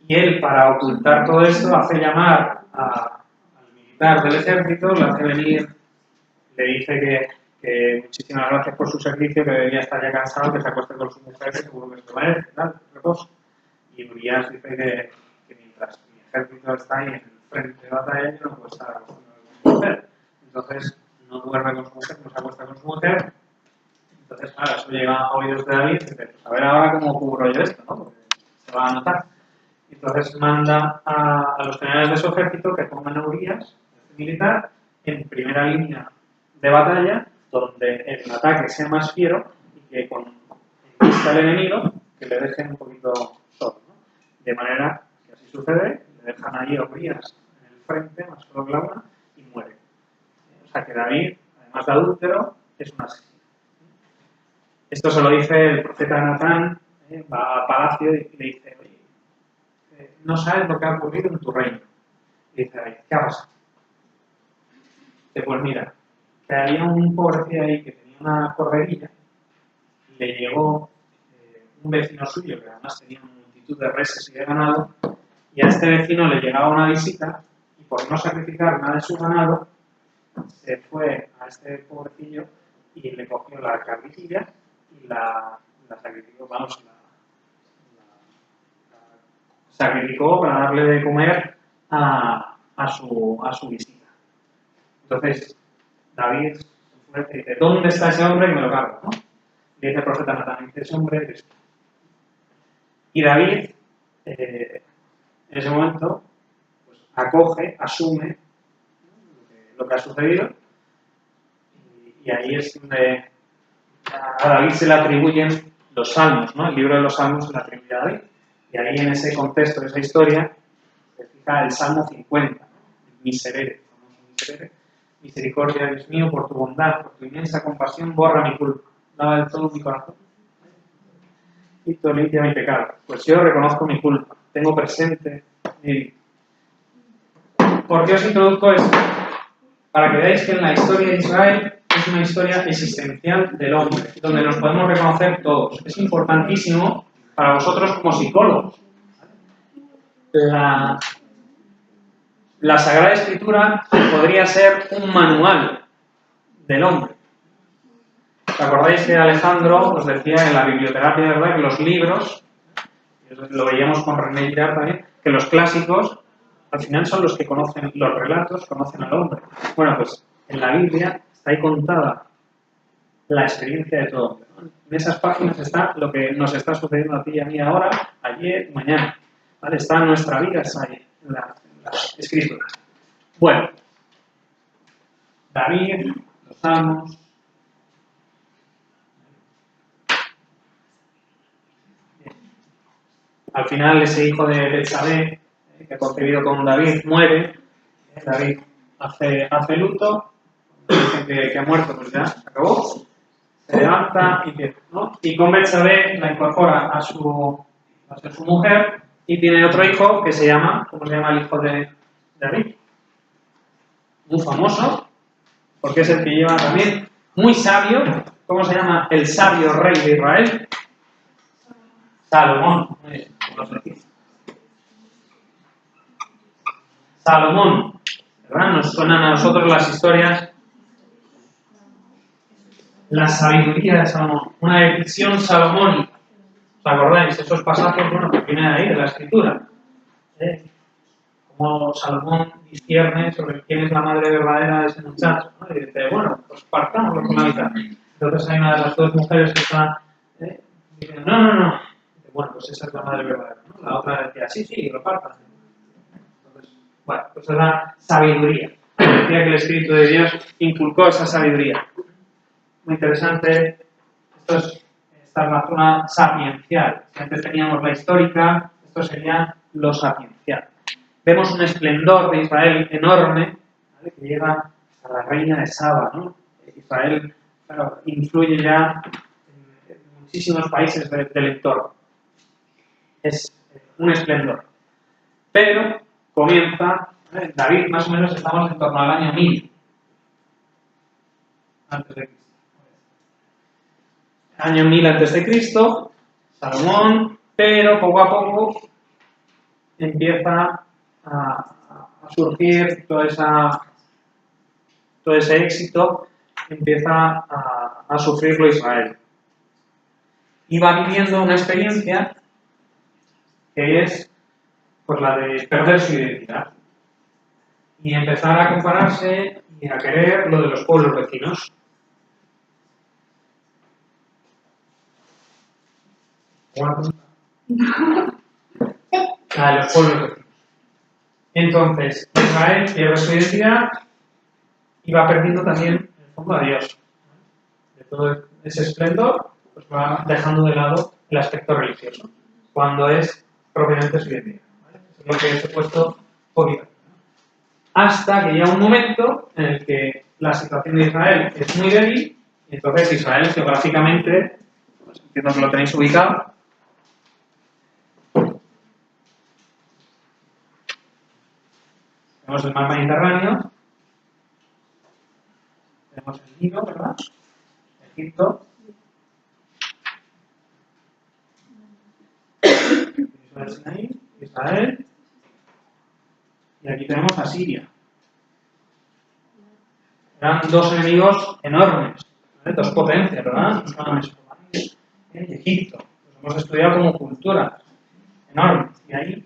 y él, para ocultar todo esto, hace llamar al militar del ejército, le hace venir, le dice que muchísimas gracias por su servicio, que debería estar ya cansado, que se acueste con su mujer, que seguro que se lo merece, tal, reposo. Y Urías dice que mientras mi ejército está ahí en el frente de batalla, no puede estar acostado con su mujer. Entonces, no duerme con su mujer, no se acuesta con su mujer. Entonces, claro, eso llega a oídos de David, y dice, pues a ver ahora cómo cubro yo esto, ¿no? Porque se va a notar. Entonces manda a los generales de su ejército que pongan a Urías, militar, en primera línea de batalla, donde el ataque sea más fiero y que cuando está el enemigo, que le dejen un poquito solo, ¿no? De manera que así sucede, le dejan ahí a Urías en el frente, más solo que la una, y muere. O sea que David, además de adúltero, es un asesino. Esto se lo dice el profeta Natán, va a palacio y le dice, oye, no sabes lo que ha ocurrido en tu reino. Y dice, ¿qué ha pasado? Dice, pues mira, que había un pobrecillo ahí que tenía una corderilla y le llegó un vecino suyo que además tenía una multitud de reses y de ganado, y a este vecino le llegaba una visita y por no sacrificar nada de su ganado se fue a este pobrecillo y le cogió la carnecilla y la sacrificó, vamos, sacrificó para darle de comer a su visita. Entonces, David dice, ¿dónde está ese hombre que me lo carga? ¿No? Le dice el profeta Natán, ese hombre eres tú. Y David, en ese momento, pues, acoge, asume lo que ha sucedido, y ahí es donde a David se le atribuyen los salmos, ¿no? El libro de los salmos se le atribuye a David. Y ahí en ese contexto, de esa historia, se fija el Salmo 50, ¿no? El miserere, misericordia, Dios mío, por tu bondad, por tu inmensa compasión, borra mi culpa, lava de todo mi corazón y tú limpia mi pecado. Pues yo reconozco mi culpa, tengo presente mi... ¿Por qué os introduzco esto? Para que veáis que en la historia de Israel es una historia existencial del hombre, donde nos podemos reconocer todos. Es importantísimo para vosotros como psicólogos. La Sagrada Escritura podría ser un manual del hombre. ¿Os acordáis que Alejandro os decía en la biblioterapia, verdad, que los libros, lo veíamos con René Girard también, que los clásicos al final son los que conocen los relatos, conocen al hombre? Bueno, pues en la Biblia está ahí contada la experiencia de todo hombre, ¿no? En esas páginas está lo que nos está sucediendo a ti y a mí ahora, ayer, mañana. ¿Vale? Está en nuestra vida, está ahí, en las escrituras. Bueno, David, los salmos. Al final ese hijo de Betsabé, que ha concebido con David, muere. David hace luto, dicen que ha muerto, pues ya se acabó. Se levanta ¿no? Y con Betsabé la incorpora a su mujer y tiene otro hijo que se llama, ¿cómo se llama el hijo de David? Muy famoso, porque es el que lleva también, muy sabio. ¿Cómo se llama el sabio rey de Israel? Salomón. Salomón, ¿verdad? Nos suenan a nosotros las historias, la sabiduría de Salomón, una decisión salomónica. ¿Os acordáis? Esos pasajes, bueno, que vienen ahí de la Escritura. Como Salomón discierne sobre quién es la madre verdadera de ese muchacho, ¿no? Y dice, bueno, pues partámoslo con la mitad. Entonces hay una de las dos mujeres que está diciendo, no. Dice, bueno, pues esa es la madre verdadera, ¿no? La otra decía, sí, lo partan. Entonces, bueno, pues es la sabiduría. Decía que el Espíritu de Dios inculcó esa sabiduría. Muy interesante. Esta es la zona sapiencial. Si antes teníamos la histórica, esto sería lo sapiencial. Vemos un esplendor de Israel enorme, ¿vale? Que llega a la reina de Saba, ¿no? Israel, claro, influye ya en muchísimos países del entorno. Es un esplendor. Pero comienza, ¿vale? David, más o menos, estamos en torno al año 1000 antes de Cristo. Año 1000 antes de Cristo, Salomón, pero poco a poco empieza a surgir todo ese éxito, empieza a sufrirlo Israel. Y va viviendo una experiencia que es pues, la de perder su identidad y empezar a compararse y a querer lo de los pueblos vecinos. A los pueblos vecinos. Entonces, Israel pierde su identidad y va perdiendo también, en el fondo, a Dios. De todo ese esplendor, pues va dejando de lado el aspecto religioso, cuando es propiamente su identidad. ¿Vale? Eso es lo que os he puesto por ahí. Hasta que llega un momento en el que la situación de Israel es muy débil, y entonces Israel geográficamente, pues entiendo que lo tenéis ubicado, tenemos el mar Mediterráneo, tenemos el Nilo, ¿verdad? Egipto, Israel, y aquí tenemos a Siria. Eran dos enemigos enormes, ¿Vale? Dos potencias, ¿verdad? No solo Mesopotamia y Egipto. Los hemos estudiado como culturas enormes. Y ahí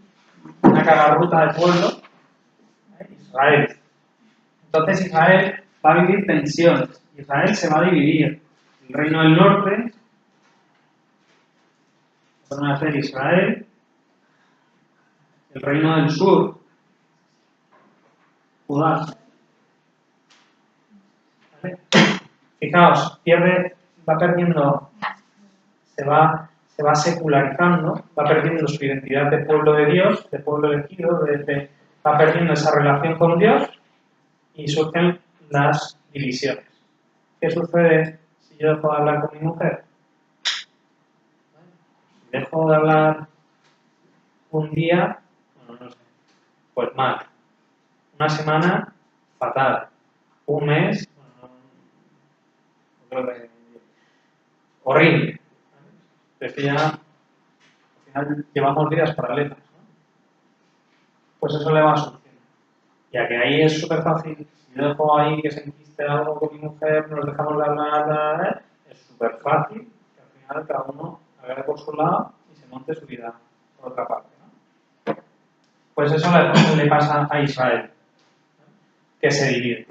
una cada ruta de pueblo, Israel. Entonces Israel va a vivir tensiones. Israel se va a dividir. El reino del norte van a ser Israel, el reino del sur, Judá. ¿Vale? Fijaos, va perdiendo, se va secularizando, va perdiendo su identidad de pueblo de Dios, de pueblo elegido, va perdiendo esa relación con Dios y surgen las divisiones. ¿Qué sucede si yo dejo de hablar con mi mujer? Si dejo de hablar un día, bueno, no sé, pues mal. Una semana, fatal. Un mes, horrible. Es que ya al final llevamos vidas paralelas, ¿no? Pues eso le va a suceder. Ya que ahí es súper fácil, si yo dejo ahí que se enquiste algo con mi mujer, nos dejamos de hablar, es súper fácil que al final cada uno agarre por su lado y se monte su vida por otra parte, ¿no? Pues eso le pasa a Israel, ¿no? Que se divide.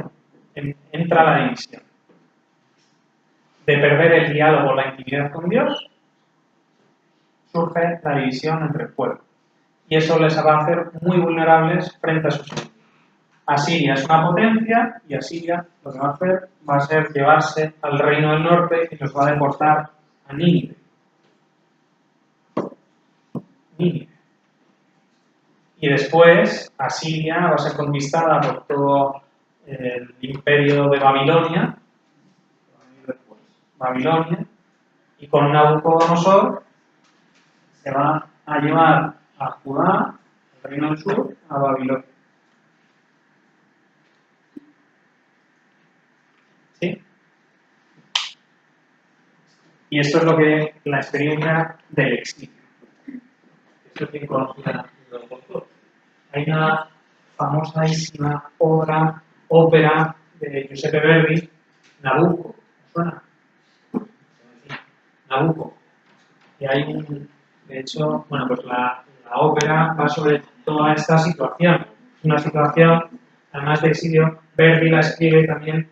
Entra la división. De perder el diálogo, la intimidad con Dios, surge la división entre el pueblo. Y eso les va a hacer muy vulnerables frente a sus enemigos. Asiria es una potencia y Asiria lo que va a hacer va a ser llevarse al reino del norte y los va a deportar a Nínive. Y después Asiria va a ser conquistada por todo el imperio de Babilonia, y con Nabucodonosor se va a llevar a Judá, el reino del sur, a Babilonia. ¿Sí? Y esto es lo que la experiencia del exilio. Esto es bien conocida. Hay una famosísima ópera de Giuseppe Verdi, Nabucco. ¿Suena? Nabucco. Y hay de hecho, bueno, pues la ópera va sobre toda esta situación. Es una situación, además de exilio, Verdi la escribe también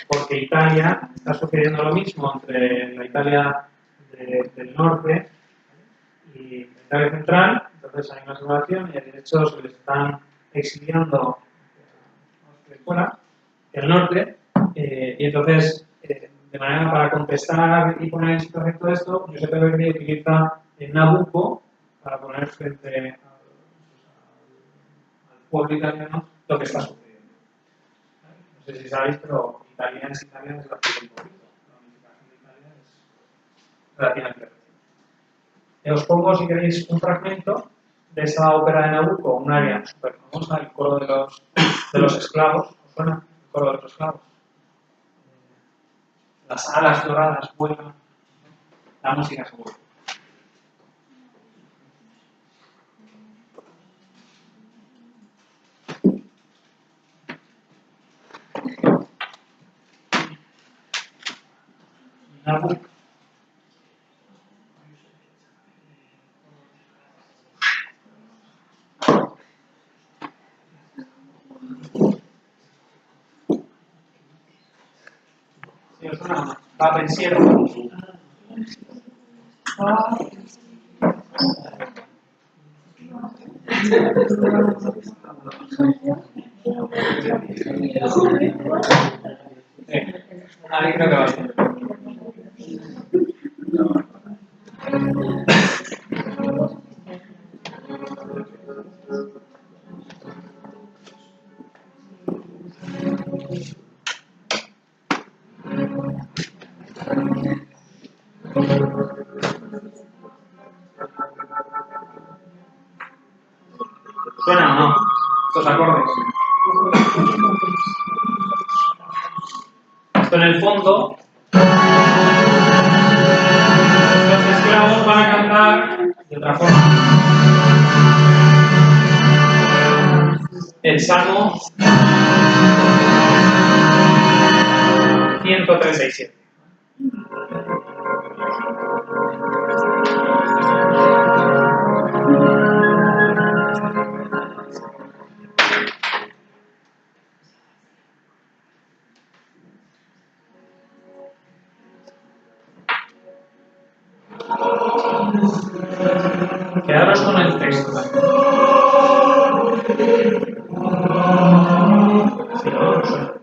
porque Italia está sucediendo lo mismo entre la Italia del norte y la Italia central. Entonces hay una situación y de hecho se les están exiliando fuera, el norte, y entonces de manera para contestar y poner en situación todo esto, Giuseppe Verdi utiliza Nabucco para poner frente al pueblo italiano lo que está sucediendo. No sé si sabéis, pero Italia es la que un poquito. La unificación de Italia es relativamente reciente. Os pongo, si queréis, un fragmento de esa ópera de Nabucco, un área súper famosa, el coro de los esclavos. ¿Os suena? El coro de los esclavos. Las alas doradas vuelan, la música se vuelve. Nabucco. Si os suena, va pensiero. Ahí creo que va a ser. ¿Suena o no? Estos acordes. Esto en el fondo, los esclavos van a cantar de otra forma. El Salmo 137. Quedaros con el texto. Sí, no, suena.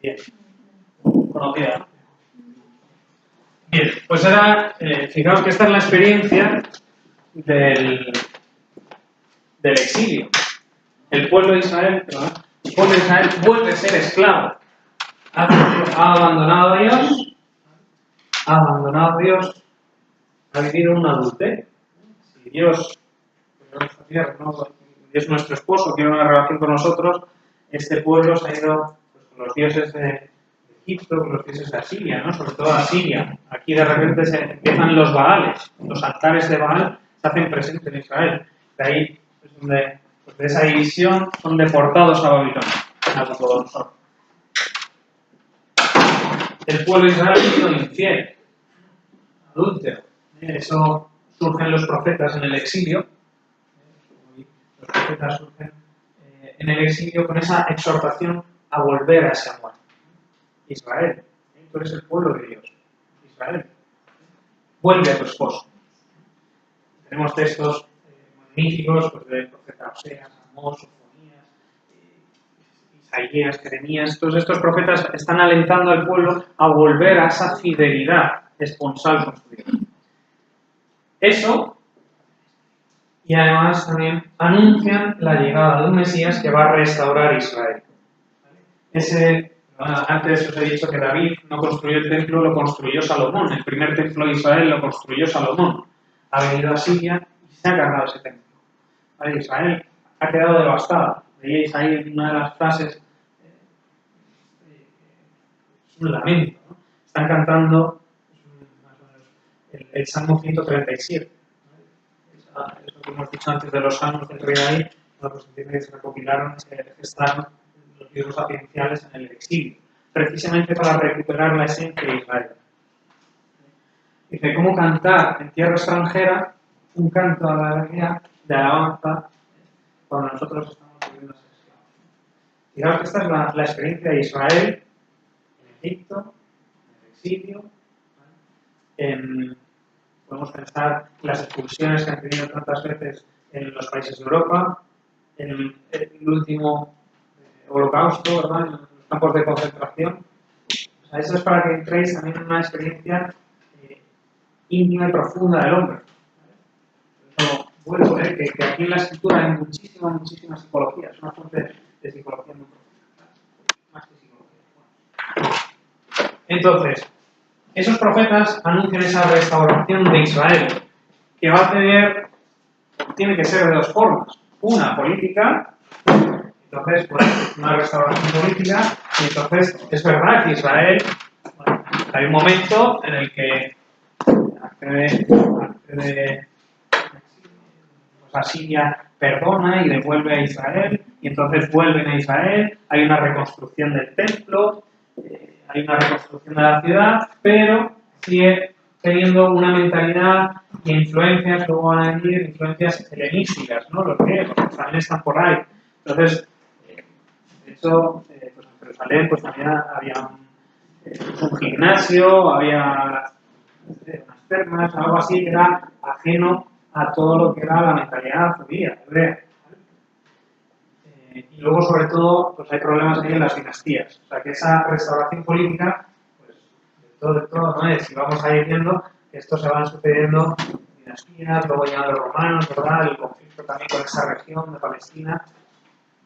Bien. Conocida. Bien, pues ahora, fijaos que esta es la experiencia del exilio. El pueblo de Israel, vuelve a ser esclavo. Ha abandonado a Dios, ha vivido un adulterio. Si Dios, Dios nuestro esposo, quiere una relación con nosotros, este pueblo se ha ido pues, con los dioses de Egipto, con los dioses de Asiria, ¿no? Sobre todo Asiria. Aquí de repente se empiezan los Baales, los altares de Baal se hacen presentes en Israel. De ahí, pues, pues de esa división, son deportados a Babilonia, a Nabucodonosor. El pueblo de Israel ha sido infiel, adúltero. Eso surgen los profetas en el exilio. Los profetas surgen en el exilio con esa exhortación a volver a ese amor. Israel, tú eres el pueblo de Dios. Israel, vuelve a tu esposo. tenemos textos magníficos pues, del profeta Oseas, Amós, Sofonías, Isaías, Jeremías. Todos estos profetas están alentando al pueblo a volver a esa fidelidad esponsal con su Dios. Eso, y además también anuncian la llegada de un Mesías que va a restaurar Israel. Antes os he dicho que David no construyó el templo, lo construyó Salomón. El primer templo de Israel lo construyó Salomón. Ha venido a Siria y se ha cargado ese templo. ¿Vale? Israel ha quedado devastado. Veíais ahí en una de las frases, es un lamento, ¿no? Están cantando el Salmo 137. ¿Vale? Eso que hemos dicho antes de los salmos del rey David, pues se recopilaron, están los libros sapienciales en el exilio, precisamente para recuperar la esencia de Israel. Dice, ¿cómo cantar en tierra extranjera un canto a la alegría de alabanza cuando nosotros estamos viviendo ese esclavos? Fijaos que esta es la experiencia de Israel en Egipto, en el exilio, podemos pensar en las expulsiones que han tenido tantas veces en los países de Europa, en el último holocausto, ¿verdad? En los campos de concentración. O sea, eso es para que entréis también en una experiencia íntima y profunda del hombre. Pero vuelvo a ver que aquí en la escritura hay muchísima psicología. Es una fuente de psicología muy profunda. Más que psicología. Entonces, esos profetas anuncian esa restauración de Israel, que va a tiene que ser de dos formas. Una, política. Entonces, pues, una restauración política, y entonces es verdad que Israel, bueno, hay un momento en el que accede a Siria, perdona y devuelve a Israel, y entonces vuelven a Israel, hay una reconstrucción del templo, hay una reconstrucción de la ciudad, pero sigue teniendo una mentalidad y influencias, luego van a venir influencias helenísticas, ¿no? Los griegos también están por ahí. Entonces, de hecho, pues en Jerusalén pues también había un gimnasio, había unas termas, algo así que era ajeno a todo lo que era la mentalidad judía, hebrea. Y luego, sobre todo, pues hay problemas ahí en las dinastías. O sea, que esa restauración política, pues, de todo, ¿no? Si vamos a ir viendo que esto se van sucediendo dinastías, luego ya los romanos, ¿verdad? El conflicto también con esa región de Palestina.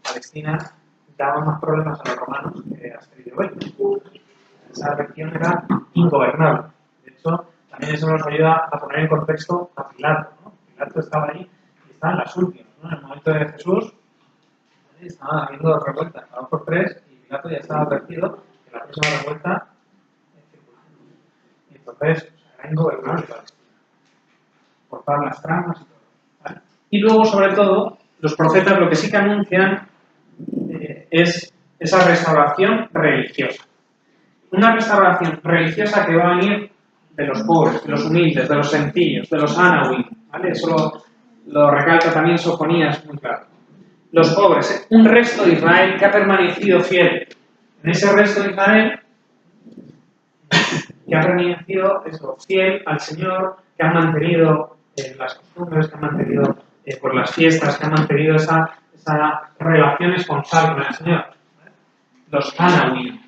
Palestina daba más problemas a los romanos que a Asterio Bello. Esa región era ingobernable. De hecho, también eso nos ayuda a poner en contexto a Pilato, ¿no? Pilato estaba ahí y estaba en las últimas, ¿no? En el momento de Jesús, estaba habiendo revueltas, cada 2 por 3, y Pilato ya estaba advertido que la próxima revuelta y entonces era ingobernable Palestina. Cortaban las tramas y todo. ¿Vale? Y luego, sobre todo, los profetas lo que sí que anuncian es esa restauración religiosa. Una restauración religiosa que va a venir de los pobres, de los humildes, de los sencillos, de los anahuim, ¿vale? Eso lo recalca también Sofonías muy claro. Los pobres, un resto de Israel que ha permanecido fiel. En ese resto de Israel que ha permanecido fiel al Señor, que ha mantenido las costumbres, que ha mantenido por las fiestas, que ha mantenido esa relación esponsal con el Señor. Los anahuim,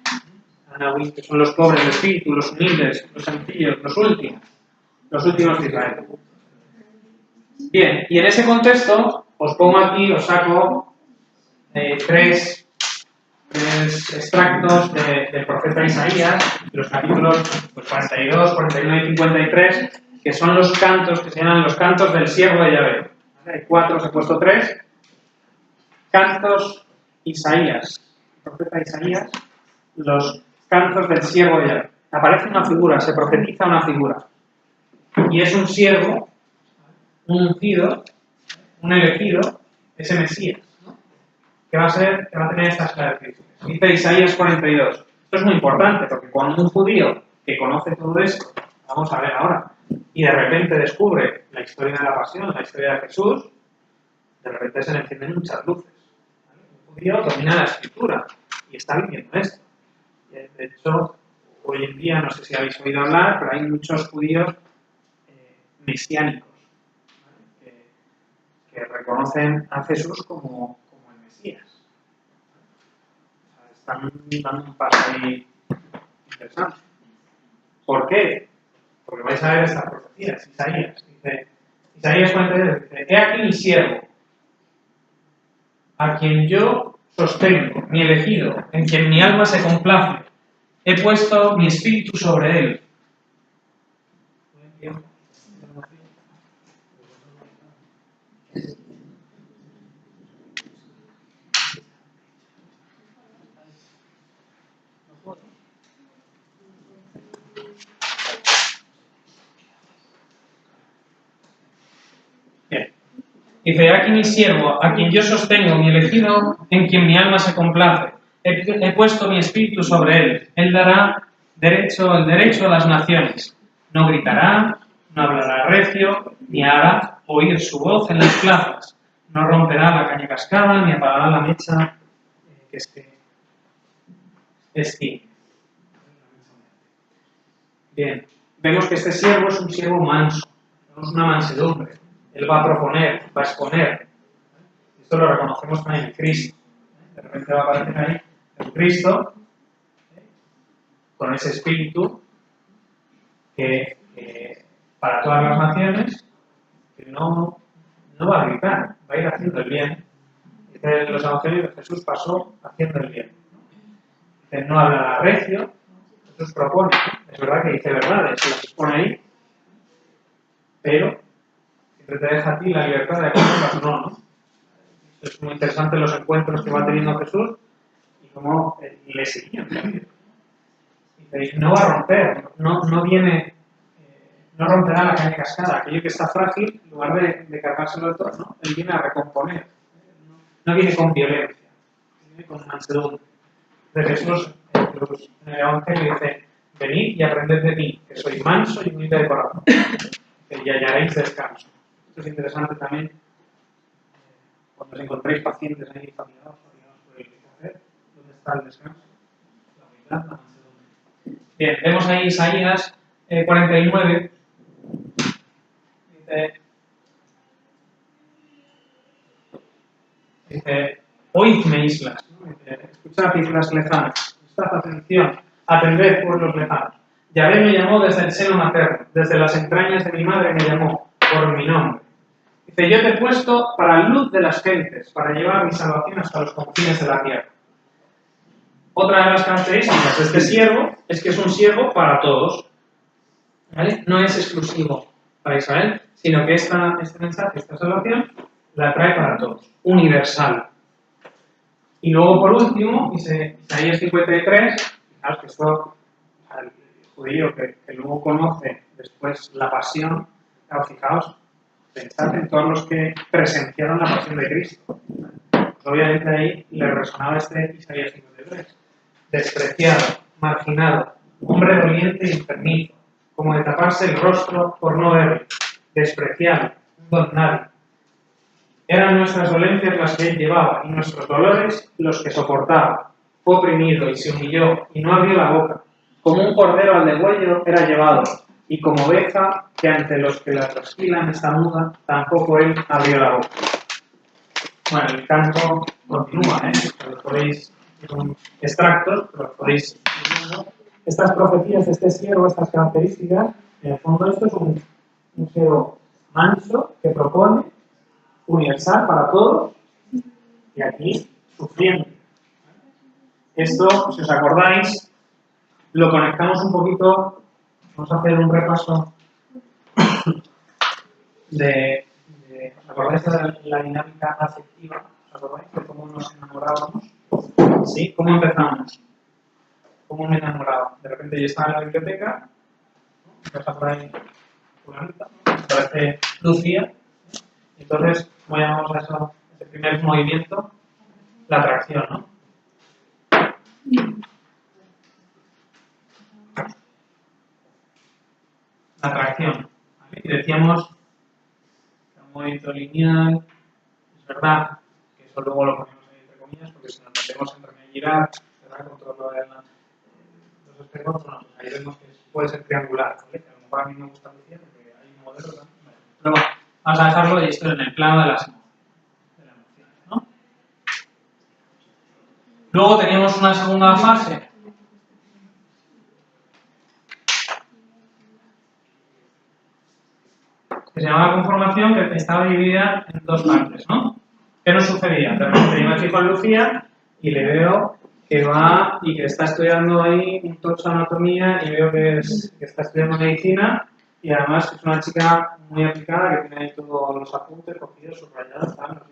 que son los pobres de espíritu, los humildes, los sencillos, los últimos de Israel. Bien, y en ese contexto os pongo aquí, os saco tres extractos del profeta Isaías, los capítulos 42, 49 y 53, que son los cantos que se llaman los cantos del siervo de Yahvé. ¿Vale? Hay 4, os he puesto 3. Cantos Isaías, el profeta Isaías, los cantos del siervo de Yahvé. Aparece una figura, se profetiza una figura. Y es un siervo, un ungido, un elegido, ese Mesías, ¿no? que va a tener estas características. Dice Isaías 42. Esto es muy importante, porque cuando un judío que conoce todo esto, vamos a ver ahora, y de repente descubre la historia de la pasión, la historia de Jesús, de repente se le encienden muchas luces. ¿Vale? Un judío domina la escritura y está viviendo esto. De hecho, hoy en día, no sé si habéis oído hablar, pero hay muchos judíos mesiánicos. ¿Vale? que reconocen a Jesús como el Mesías. O sea, están dando un paso ahí interesante. ¿Por qué? Porque vais a ver estas profecías. Isaías 43 dice: he aquí mi siervo, a quien yo sostengo, mi elegido, en quien mi alma se complace. He puesto mi espíritu sobre él. Bien. Dice: aquí mi siervo, a quien yo sostengo, mi elegido, en quien mi alma se complace. He puesto mi espíritu sobre él. Él dará el derecho a las naciones. No gritará, no hablará recio, ni hará oír su voz en las plazas. No romperá la caña cascada, ni apagará la mecha que extingue. Bien, vemos que este siervo es un siervo manso, no es una mansedumbre. Él va a proponer, va a exponer. Esto lo reconocemos también en Cristo. De repente va a aparecer ahí en Cristo, con ese espíritu que para todas las naciones, que no va a gritar, va a ir haciendo el bien. Dice en los evangelios que Jesús pasó haciendo el bien. Dice: no hablará recio. Jesús propone, es verdad que dice verdades, las pone ahí, pero siempre te deja a ti la libertad de acordarlas o no, ¿no? Es muy interesante los encuentros que va teniendo Jesús y cómo le seguían. Dice: no va a romper, no viene, no romperá la caña cascada. Aquello que está frágil, en lugar de cargárselo todo, ¿no? Él viene a recomponer. No viene con violencia, viene con mansedumbre. De Jesús, en el Evangelio dice: venid y aprended de mí, que soy manso y humilde de corazón, y hallaréis descanso. Esto es interesante también. Cuando os encontréis pacientes ahí fatigados por el quehacer, ¿dónde está el descanso? La humildad, la mansedumbre. Bien, vemos ahí Isaías 49. Dice: oídme, islas. Escuchad, islas lejanas. Prestad atención. Atended, pueblos lejanos. Yahvé me llamó desde el seno materno. Desde las entrañas de mi madre me llamó por mi nombre. Dice: yo te he puesto para luz de las gentes, para llevar mi salvación hasta los confines de la tierra. Otra de las características de este siervo es que es un siervo para todos. ¿Vale? No es exclusivo para Israel, sino que este mensaje, esta salvación, la trae para todos. Universal. Y luego, por último, dice Isaías 53, fijaos que esto, al judío que luego conoce después la pasión, claro, fijaos, pensad en todos los que presenciaron la pasión de Cristo. Pues obviamente ahí le resonaba este Isaías 53. Despreciado, marginado, hombre doliente y enfermizo, como de taparse el rostro por no verlo, despreciado, un don nadie. Eran nuestras dolencias las que él llevaba y nuestros dolores los que soportaba. Fue oprimido y se humilló y no abrió la boca. Como un cordero al degüello era llevado, y como oveja que ante los que la trasquilan está muda, tampoco él abrió la boca. Bueno, el canto continúa, Los podéis, son extractos, pero los podéis ir viendo. Estas profecías de este siervo, estas características, en el fondo esto es un siervo manso que propone, universal para todos, y aquí sufriendo. Esto, si os acordáis, lo conectamos un poquito. Vamos a hacer un repaso ¿os acordáis de la dinámica afectiva? ¿Os acordáis de cómo nos enamorábamos? ¿Sí? ¿Cómo empezamos? ¿Cómo me enamoraba? De repente yo estaba en la biblioteca, empezaba por ahí fulanita, aparece Lucía, y entonces, ¿cómo llamamos a eso? Ese primer movimiento, la atracción, ¿no? La atracción. ¿Vale? Y decíamos que un movimiento lineal, es verdad que eso luego lo ponemos ahí entre comillas, porque si nos metemos en girar, ¿verdad? Con todo lo de los espejos, bueno, pues ahí vemos que puede ser triangular, ¿vale? A lo mejor a mí me gusta Lucía porque hay un modelo también. Pero bueno, vamos a dejarlo y esto en el plano de las emociones. Luego teníamos una segunda fase que se llama conformación, que estaba dividida en dos partes, ¿no? ¿Qué nos sucedía? De repente yo me fijo en Lucía y le veo que va y que está estudiando ahí un torso de anatomía y veo que está estudiando medicina y además es una chica muy aplicada que tiene ahí todos los apuntes cogidos, subrayados, tal, no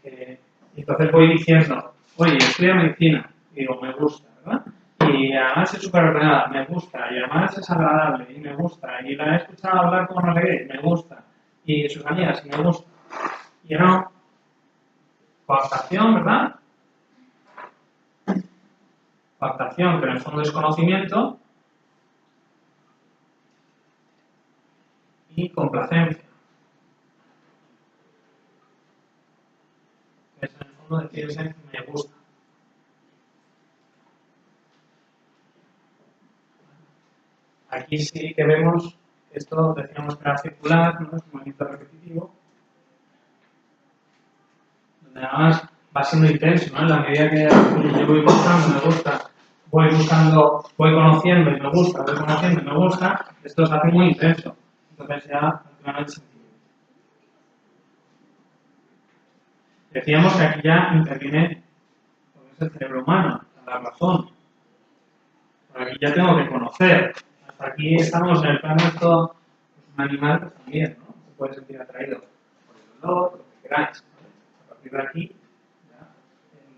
sé. Y entonces voy diciendo, oye, estudia medicina, y digo, me gusta, ¿verdad? Y además es súper ordenada, me gusta, y además es agradable, y me gusta, y la he escuchado hablar como no sé qué, me gusta, y sus amigas, me gusta. Y no, coaptación, ¿verdad? Coaptación, que en el fondo es conocimiento, y complacencia. Que es en el fondo decirse, me gusta. Aquí sí que vemos, esto decíamos que era circular, ¿no? Es un movimiento repetitivo, donde además va siendo intenso, ¿no? En la medida que yo voy buscando, me gusta, voy buscando, voy conociendo y me gusta, voy conociendo y me gusta, esto se hace muy intenso. Entonces ya al final el sentimiento. Decíamos que aquí ya interviene lo que es el cerebro humano, la razón. Por aquí ya tengo que conocer. Hasta aquí estamos en el plano de esto, pues un animal pues también, ¿no? Se puede sentir atraído por el olor, por lo que queráis. A partir de aquí, ya,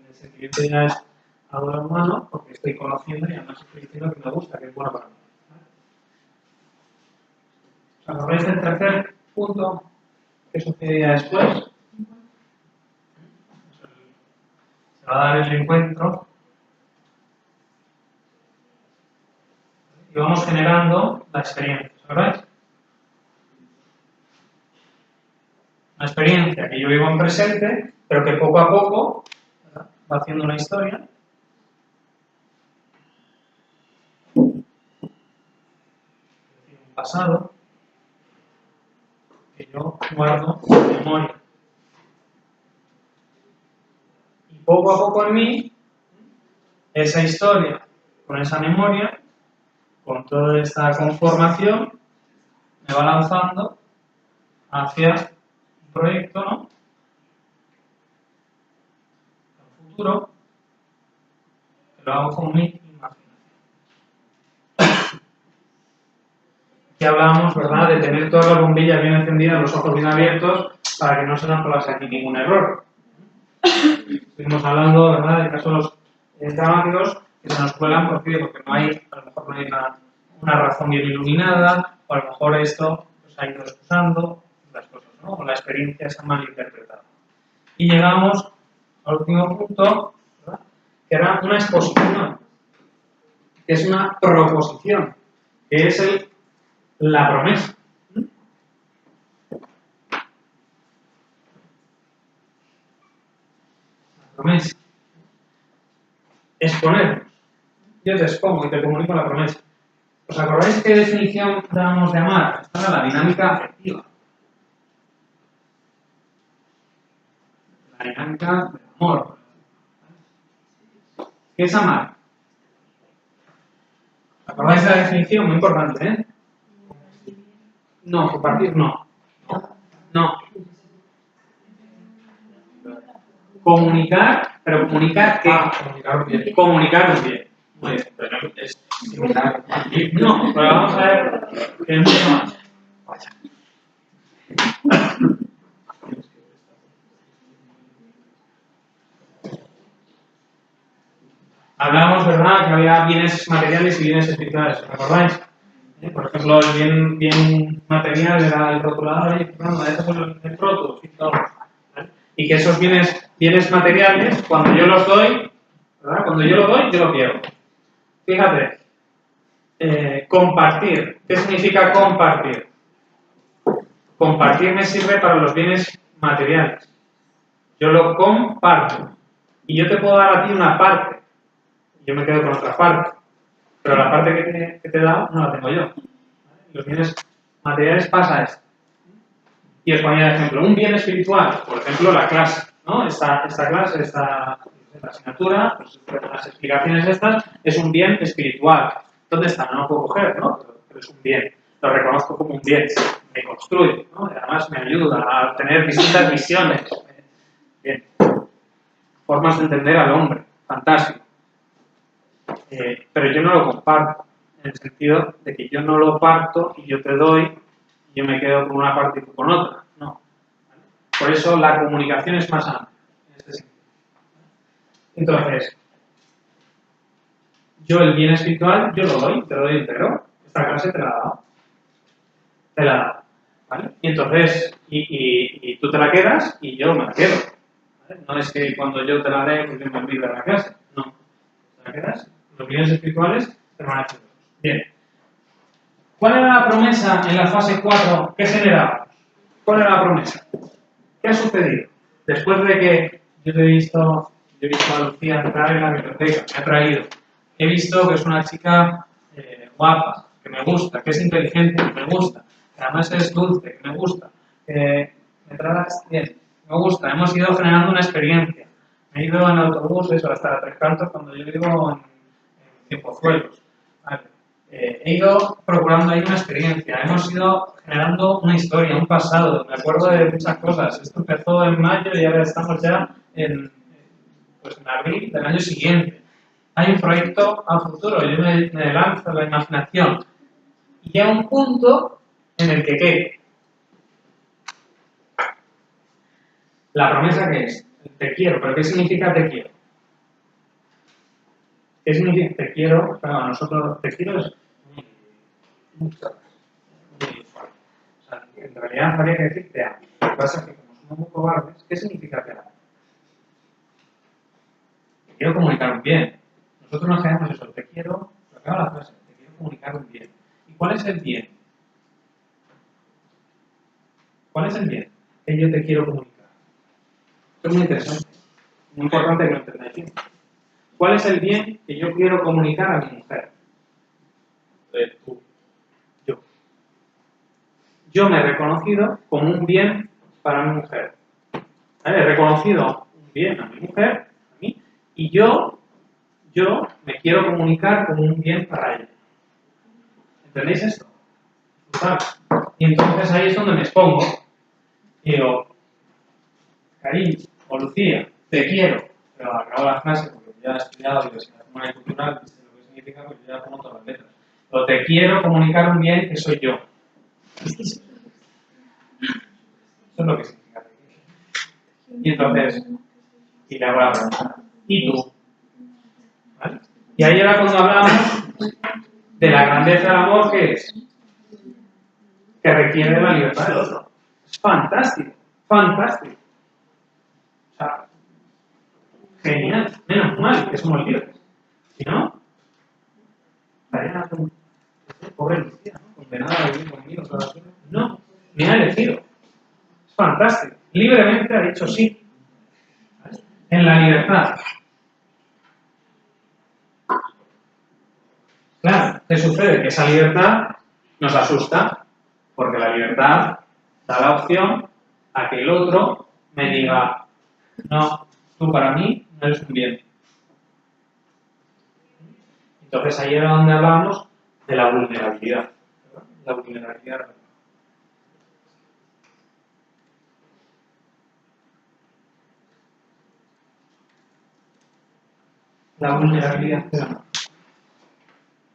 el sentimiento ya es algo humano porque estoy conociendo y además estoy diciendo que me gusta, que es bueno para mí. ¿Os acordáis del tercer punto que sucedía después? Se va a dar el encuentro y vamos generando la experiencia, ¿sabéis? Una experiencia que yo vivo en presente, pero que poco a poco, ¿verdad?, va haciendo una historia. Un pasado que yo guardo en memoria. Y poco a poco en mí, esa historia, con esa memoria, con toda esta conformación, me va lanzando hacia un proyecto, ¿no?, un futuro, que lo hago con mi imaginación. Aquí hablábamos, ¿verdad?, de tener todas las bombillas bien encendidas, los ojos bien abiertos, para que no se nos colase aquí ningún error. Estuvimos hablando, ¿verdad?, del caso de los dramáticos que se nos cuelan porque no hay, a lo mejor no hay una razón bien iluminada, o a lo mejor esto pues, ha ido excusando las cosas, ¿no? O la experiencia se ha malinterpretado. Y llegamos al último punto, ¿verdad?, que era una exposición, que es una proposición, que es la promesa. La promesa. Exponernos. Yo te expongo y te comunico la promesa. ¿Os acordáis qué definición dábamos de amar? Esta era la dinámica afectiva. La dinámica del amor. ¿Qué es amar? ¿Os acordáis de la definición? Muy importante, ¿eh? No, compartir no. No. Comunicar, pero comunicar ¿qué? Comunicar un bien. Comunicar un bien. Muy bien, pero es similar. No, pero vamos a ver que es mucho más. Hablábamos, ¿verdad?, que había bienes materiales y bienes espirituales, ¿os acordáis? Por ejemplo, el bien material era el rotulador, el rótulo, ¿vale? Y que esos bienes materiales, cuando yo los doy, ¿verdad?, cuando yo lo doy, yo lo quiero. Fíjate, compartir. ¿Qué significa compartir? Compartir me sirve para los bienes materiales. Yo lo comparto. Y yo te puedo dar a ti una parte. Yo me quedo con otra parte. Pero la parte que te he dado no la tengo yo. ¿Vale? Los bienes materiales pasa esto. Y os ponía de ejemplo. Un bien espiritual, por ejemplo, la clase, ¿no? Esta clase, esta La asignatura, pues, las explicaciones estas, es un bien espiritual. ¿Dónde está? No lo puedo coger, ¿no? Pero es un bien. Lo reconozco como un bien. Me construye, ¿no? Y además me ayuda a tener distintas visiones. Bien. Formas de entender al hombre. Fantástico. Pero yo no lo comparto. En el sentido de que yo no lo parto y yo te doy y yo me quedo con una parte y tú con otra. No. Por eso la comunicación es más amplia. En este sentido. Entonces, yo el bien espiritual, yo lo doy, te lo doy entero. Esta clase te la he dado. Te la he dado. ¿Vale? Y entonces, y tú te la quedas y yo me la quedo. ¿Vale? No es que cuando yo te la dé, pues yo me olvido de la clase. No. Te la quedas. Los bienes espirituales permanecen. Bien. ¿Cuál era la promesa en la fase 4 que generábamos? ¿Cuál era la promesa? ¿Qué ha sucedido? Después de que yo he visto a Lucía entrar en la biblioteca, me ha traído. He visto que es una chica guapa, que me gusta, que es inteligente, que me gusta, que además es dulce, que me gusta, que me tratas bien, me gusta. Hemos ido generando una experiencia. Me he ido en autobús, eso, hasta Tres Cantos, cuando yo vivo en Cienfuegos. Vale. He ido procurando ahí una experiencia. Hemos ido generando una historia, un pasado. Me acuerdo de muchas cosas. Esto empezó en mayo y ahora estamos ya en abril del año siguiente. Hay un proyecto a futuro. Yo me lanzo la imaginación. Y a un punto en el que ¿qué? La promesa que es, te quiero. ¿Pero qué significa te quiero? ¿Qué significa te quiero? Claro, a nosotros te quiero es muy fuerte. O sea, en realidad habría que decir te amo. Lo que pasa es que como somos muy cobardes, ¿qué significa te amo? Te quiero comunicar un bien. Nosotros nos quedamos eso, te quiero, lo acaba la frase, te quiero comunicar un bien. ¿Y cuál es el bien? ¿Cuál es el bien que yo te quiero comunicar? Esto es muy interesante, muy importante que lo entendáis. ¿Cuál es el bien que yo quiero comunicar a mi mujer? Tú. Yo. Yo me he reconocido como un bien para mi mujer. ¿Vale? He reconocido un bien a mi mujer, a mí, y yo me quiero comunicar como un bien para ella. ¿Entendéis esto? Total. Y entonces ahí es donde me expongo. Y digo, cariño, o Lucía, te quiero. Pero acabo la frase porque ya he estudiado diversidad humana y cultural, sé lo que significa, porque ya pongo todas las letras. Pero te quiero comunicar un bien que soy yo. Eso es lo que significa. Y entonces, y le hago la pregunta, ¿y tú? ¿Vale? Y ahí era cuando hablábamos de la grandeza del amor que es, que requiere de la libertad del otro. Es fantástico, fantástico. O sea, genial, menos mal que somos libres. Si no, estaría como pobre Lucía, ¿no? Condenada a vivir conmigo toda la vida. No, me ha elegido. Es fantástico. Libremente ha dicho sí. ¿Vale? En la libertad. Claro, ¿qué sucede? Que esa libertad nos asusta, porque la libertad da la opción a que el otro me diga, no, tú para mí no eres un bien. Entonces ahí era donde hablábamos de la vulnerabilidad. ¿Verdad? La vulnerabilidad. La vulnerabilidad.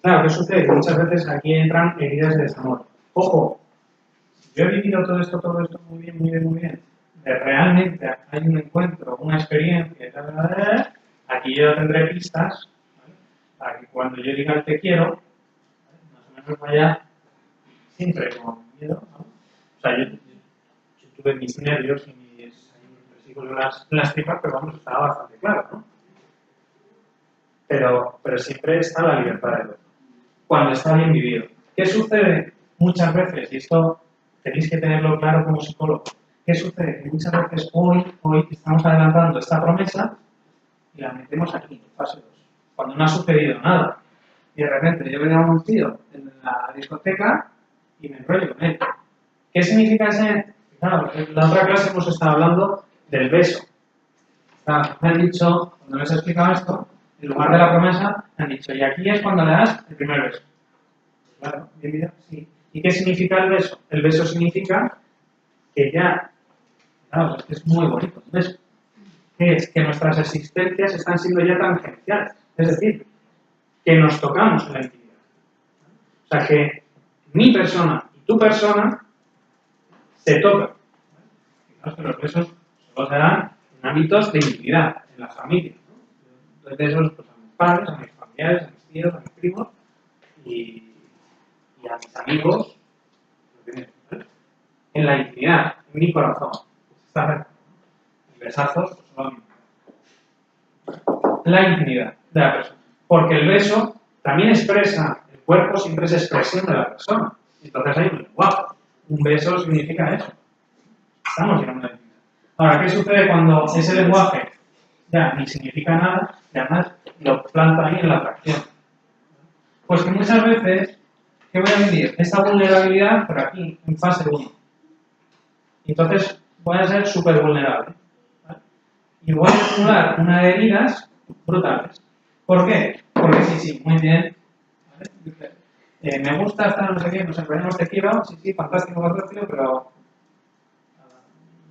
Claro, ¿qué sucede? Que muchas veces aquí entran heridas de desamor. Ojo, yo he vivido todo esto muy bien, muy bien, muy bien. Realmente hay un encuentro, una experiencia, aquí yo tendré pistas, ¿vale? Para que cuando yo diga el te quiero, ¿vale? Más o menos vaya siempre con miedo, ¿no? O sea, yo tuve mis nervios y mis versículos en las tripas, pero vamos, estaba bastante claro, ¿no? Pero siempre está la libertad del otro. Cuando está bien vivido. ¿Qué sucede muchas veces? Y esto tenéis que tenerlo claro como psicólogo. ¿Qué sucede? Que muchas veces hoy estamos adelantando esta promesa y la metemos aquí, en fase 2, cuando no ha sucedido nada. Y de repente yo veo a un tío en la discoteca y me enrollo con él. ¿Qué significa ese? Claro, en la otra clase hemos estado hablando del beso. Claro, me han dicho, cuando les he explicado esto, en lugar de la promesa, me han dicho, y aquí es cuando le das el primer beso. Claro, bien, sí. ¿Y qué significa el beso? El beso significa que ya, claro, es que es muy bonito. Entonces, ¿qué es? Que nuestras existencias están siendo ya tangenciales. Es decir, que nos tocamos en la intimidad. O sea, que mi persona y tu persona se tocan. Fijaos que los besos solo se dan en ámbitos de intimidad, en la familia. ¿No? Entonces, besos pues, a mis padres, a mis familiares, a mis tíos, a mis primos y a mis amigos, en la intimidad, en mi corazón. Está recto. Y besazos, pues solo a mí. La intimidad de la persona. Porque el beso también expresa, el cuerpo siempre es expresión de la persona. Entonces hay un lenguaje. Un beso significa eso. Estamos llegando a la intimidad. Ahora, ¿qué sucede cuando ese lenguaje ya ni significa nada y además lo planta ahí en la atracción? Pues que muchas veces, ¿qué voy a vivir? Esta vulnerabilidad, pero aquí, en fase 1. Entonces, voy a ser súper vulnerable. ¿Vale? Y voy a acumular una de heridas brutales. ¿Por qué? Porque sí, muy bien. ¿Vale? Me gusta estar, no sé qué, nos empeñamos de quiero, sí, fantástico, pero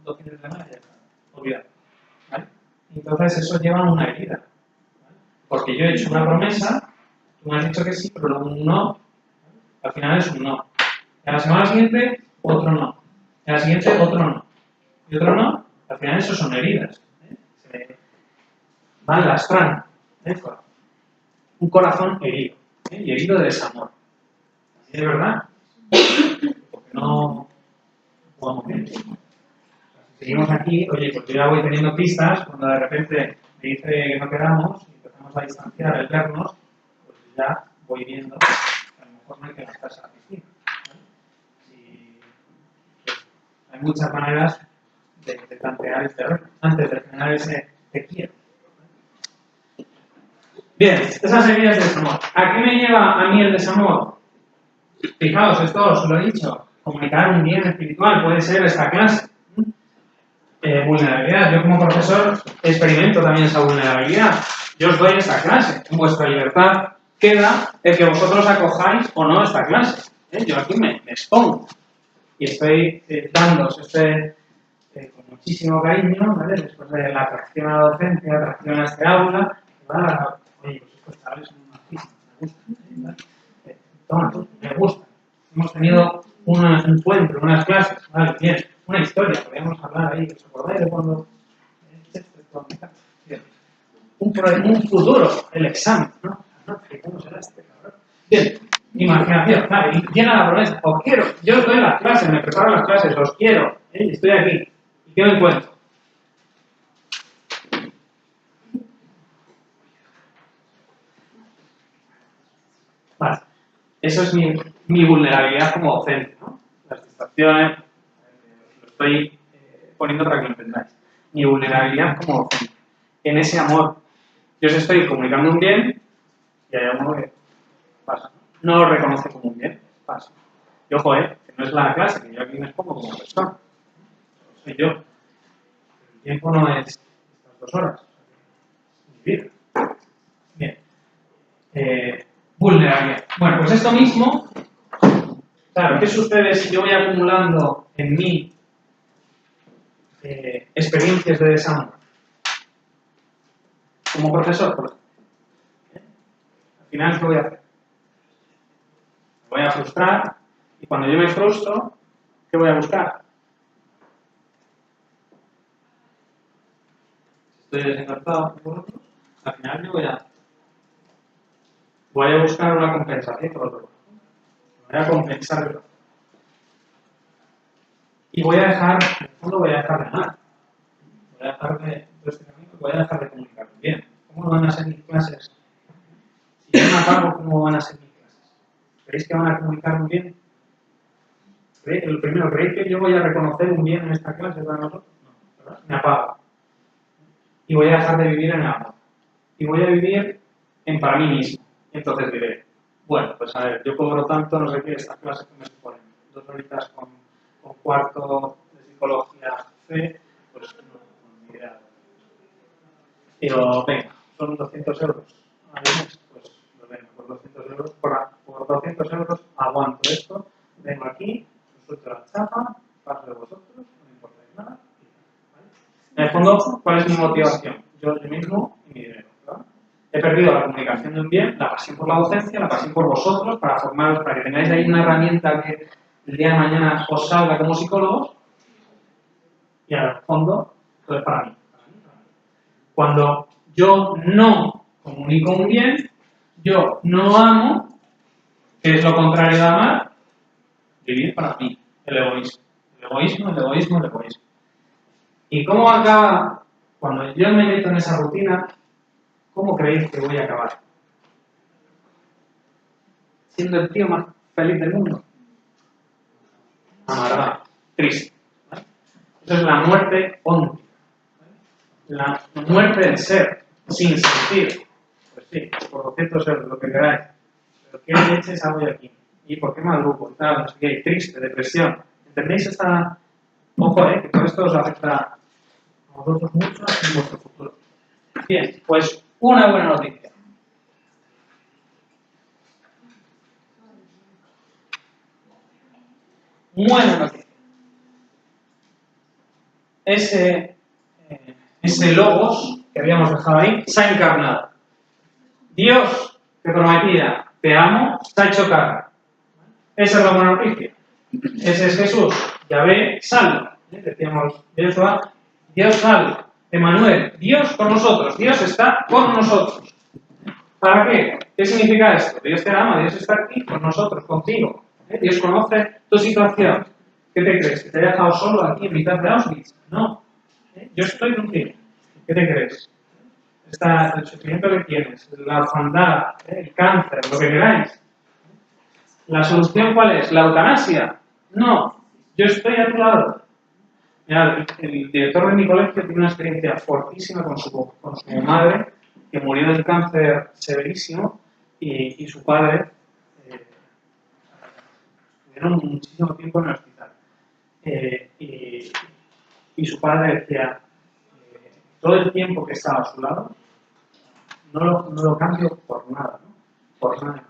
2 fines de semana ya está, olvidado. ¿Vale? Entonces eso lleva a una herida. ¿Vale? Porque yo he hecho una promesa, tú me has dicho que sí, pero luego un no, ¿vale? Al final es un no. Y a la semana siguiente, otro no. Y a la siguiente, otro no. Y otro no, al final eso son heridas. Se van lastrando. Un corazón herido. Y herido de desamor. ¿Sí, de verdad? Porque no jugamos bien. Si seguimos aquí, oye, pues yo ya voy teniendo pistas, cuando de repente me dice que no quedamos y empezamos a distanciar el vernos, pues ya voy viendo que a lo mejor no hay que gastarse a la piscina. ¿Vale? Hay muchas maneras de plantear este reto, antes de generar ese te quiero. Bien, esas heridas de desamor. ¿A qué me lleva a mí el desamor? Fijaos, esto os lo he dicho. Comunicar un bien espiritual puede ser esta clase. Vulnerabilidad. Yo como profesor experimento también esa vulnerabilidad. Yo os doy esta clase. En vuestra libertad queda el que vosotros acojáis o no esta clase. Yo aquí me expongo. Y estoy dándoos con muchísimo cariño, ¿vale? Después de la atracción a la docencia, atracción a este aula, ¿vale? Oye, pues estos chavales son una fiesta, me gustan, ¿vale? Toma tú, me gustan. Hemos tenido un encuentro, unas clases, ¿vale? Bien, una historia, podríamos hablar ahí, ¿os acordáis de cuando? Bien. Un futuro, el examen, ¿no? ¿Cómo será este cabrón? Bien, imaginación, vale, y llega la promesa, os quiero, yo estoy en las clases, me preparo las clases, os quiero, estoy aquí, ¿y qué me encuentro? Vale, eso es mi vulnerabilidad como docente, ¿no? Las distracciones, lo estoy poniendo para que lo entendáis. Mi vulnerabilidad como docente. En ese amor, yo os estoy comunicando un bien y hay algo que pasa. No lo reconoce como un bien, pasa. Y ojo, que no es la clase, que yo aquí me expongo como persona. Soy yo. El tiempo no es estas 2 horas. Es mi vida. Bien. Vulnerabilidad. Bueno, pues esto mismo, claro, ¿qué sucede si yo voy acumulando en mí experiencias de desamor? Como profesor, por ejemplo. Al final, ¿qué voy a hacer? Me voy a frustrar y cuando yo me frustro, ¿qué voy a buscar? Si estoy desencantado por otros, al final yo voy a buscar una compensación por otro lado. Voy a compensar. Y voy a dejar, en el fondo voy a dejar de amar. Voy a dejar de este camino, voy a dejar de comunicar bien. ¿Cómo van a ser mis clases? Si yo me apago, ¿cómo van a ser mis clases? ¿Creéis que van a comunicar muy bien? El primero, ¿creéis que yo voy a reconocer un bien en esta clase para nosotros? No, ¿verdad? Me apago. Y voy a dejar de vivir en el amor. Y voy a vivir para mí mismo. Entonces diré, bueno, pues a ver, yo cobro tanto, no sé qué, estas clases que me suponen. 2 horitas con cuarto de psicología C, pues no, ni idea. Digo, venga, son 200 euros al mes, pues venga, por 200 euros, por 200 euros aguanto esto, vengo aquí, os suelto la chapa, paso de vosotros, no me importa nada. ¿Vale? En el fondo, ¿cuál es mi motivación? Yo mismo y mi dinero. ¿Verdad? He perdido la comunicación de un bien, la pasión por la docencia, la pasión por vosotros, para formaros, para que tengáis ahí una herramienta que el día de mañana os salga como psicólogos, y al fondo, todo es para mí. Cuando yo no comunico un bien, yo no amo, que es lo contrario de amar, vivir para mí, el egoísmo. El egoísmo, el egoísmo, el egoísmo. ¿Y cómo acaba? Cuando yo me meto en esa rutina, ¿cómo creéis que voy a acabar? Siendo el tío más feliz del mundo. Amargado, triste. ¿Vale? Eso es la muerte óntica. La muerte del ser, sin sentido. Pues sí, por 200 euros, lo que queráis. Pero ¿qué leches hago yo aquí? ¿Y por qué madrugo? Tal, no sé qué, triste, depresión. ¿Entendéis esta...? Ojo, que todo esto os afecta a vosotros mucho en vuestro futuro. Bien, pues una buena noticia. Buena noticia. Ese logos que habíamos dejado ahí se ha encarnado. Dios que prometía, te amo, se ha hecho carne. Esa es la buena noticia. Ese es Jesús. Yahvé salva. Decíamos, Dios salva. Emmanuel, Dios con nosotros. Dios está con nosotros. ¿Para qué? ¿Qué significa esto? Dios te ama, Dios está aquí con nosotros, contigo. Dios conoce tu situación. ¿Qué te crees? ¿Que te he dejado solo aquí en mitad de Auschwitz? No. Yo estoy contigo. ¿Qué te crees? El sufrimiento que tienes, la orfandad, el cáncer, lo que queráis. ¿La solución cuál es? ¿La eutanasia? No. Yo estoy a tu lado. Mirad, el director de mi colegio tiene una experiencia fortísima con su madre, que murió de cáncer severísimo, y su padre estuvieron muchísimo tiempo en el hospital. Y su padre decía, todo el tiempo que estaba a su lado, no lo cambio por nada, ¿no? Por nada.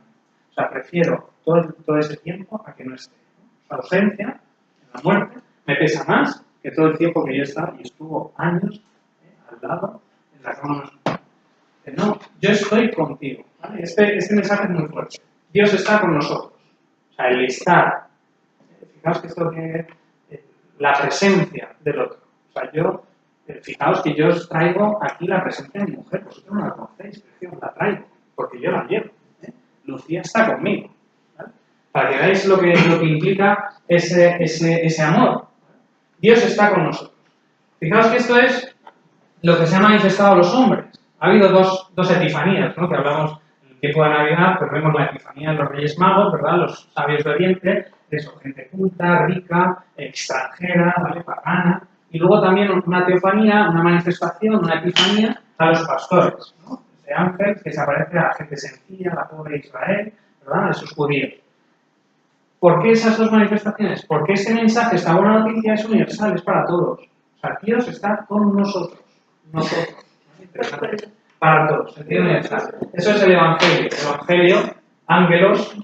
O sea, prefiero todo ese tiempo a que no esté. Su ausencia, en la muerte, me pesa más que todo el tiempo que yo estaba y estuvo años al lado en la cama. No, yo estoy contigo. ¿Vale? Este mensaje es muy fuerte. Dios está con nosotros. O sea, el estar. Fijaos que esto tiene la presencia del otro. O sea, fijaos que yo os traigo aquí la presencia de mi mujer. Vosotros no la conocéis, pero yo la traigo, porque yo la llevo. Lucía está conmigo. ¿Vale? Para que veáis lo que implica ese amor. Dios está con nosotros. Fijaos que esto es lo que se ha manifestado a los hombres. Ha habido dos epifanías, ¿no? Que hablamos en el tiempo de Navidad, pues vemos la epifanía de los Reyes Magos, ¿verdad? Los sabios de Oriente, de eso, gente culta, rica, extranjera, ¿vale? Pagana. Y luego también una teofanía, una manifestación, una epifanía a los pastores, ¿no? Ese ángel que se aparece a la gente sencilla, a la pobre Israel, ¿verdad? A esos judíos. ¿Por qué esas dos manifestaciones? Porque este mensaje, esta buena noticia, es universal, es para todos. O sea, Dios está con nosotros. Para todos, sentido universal. Eso es el Evangelio. El Evangelio, ángelos,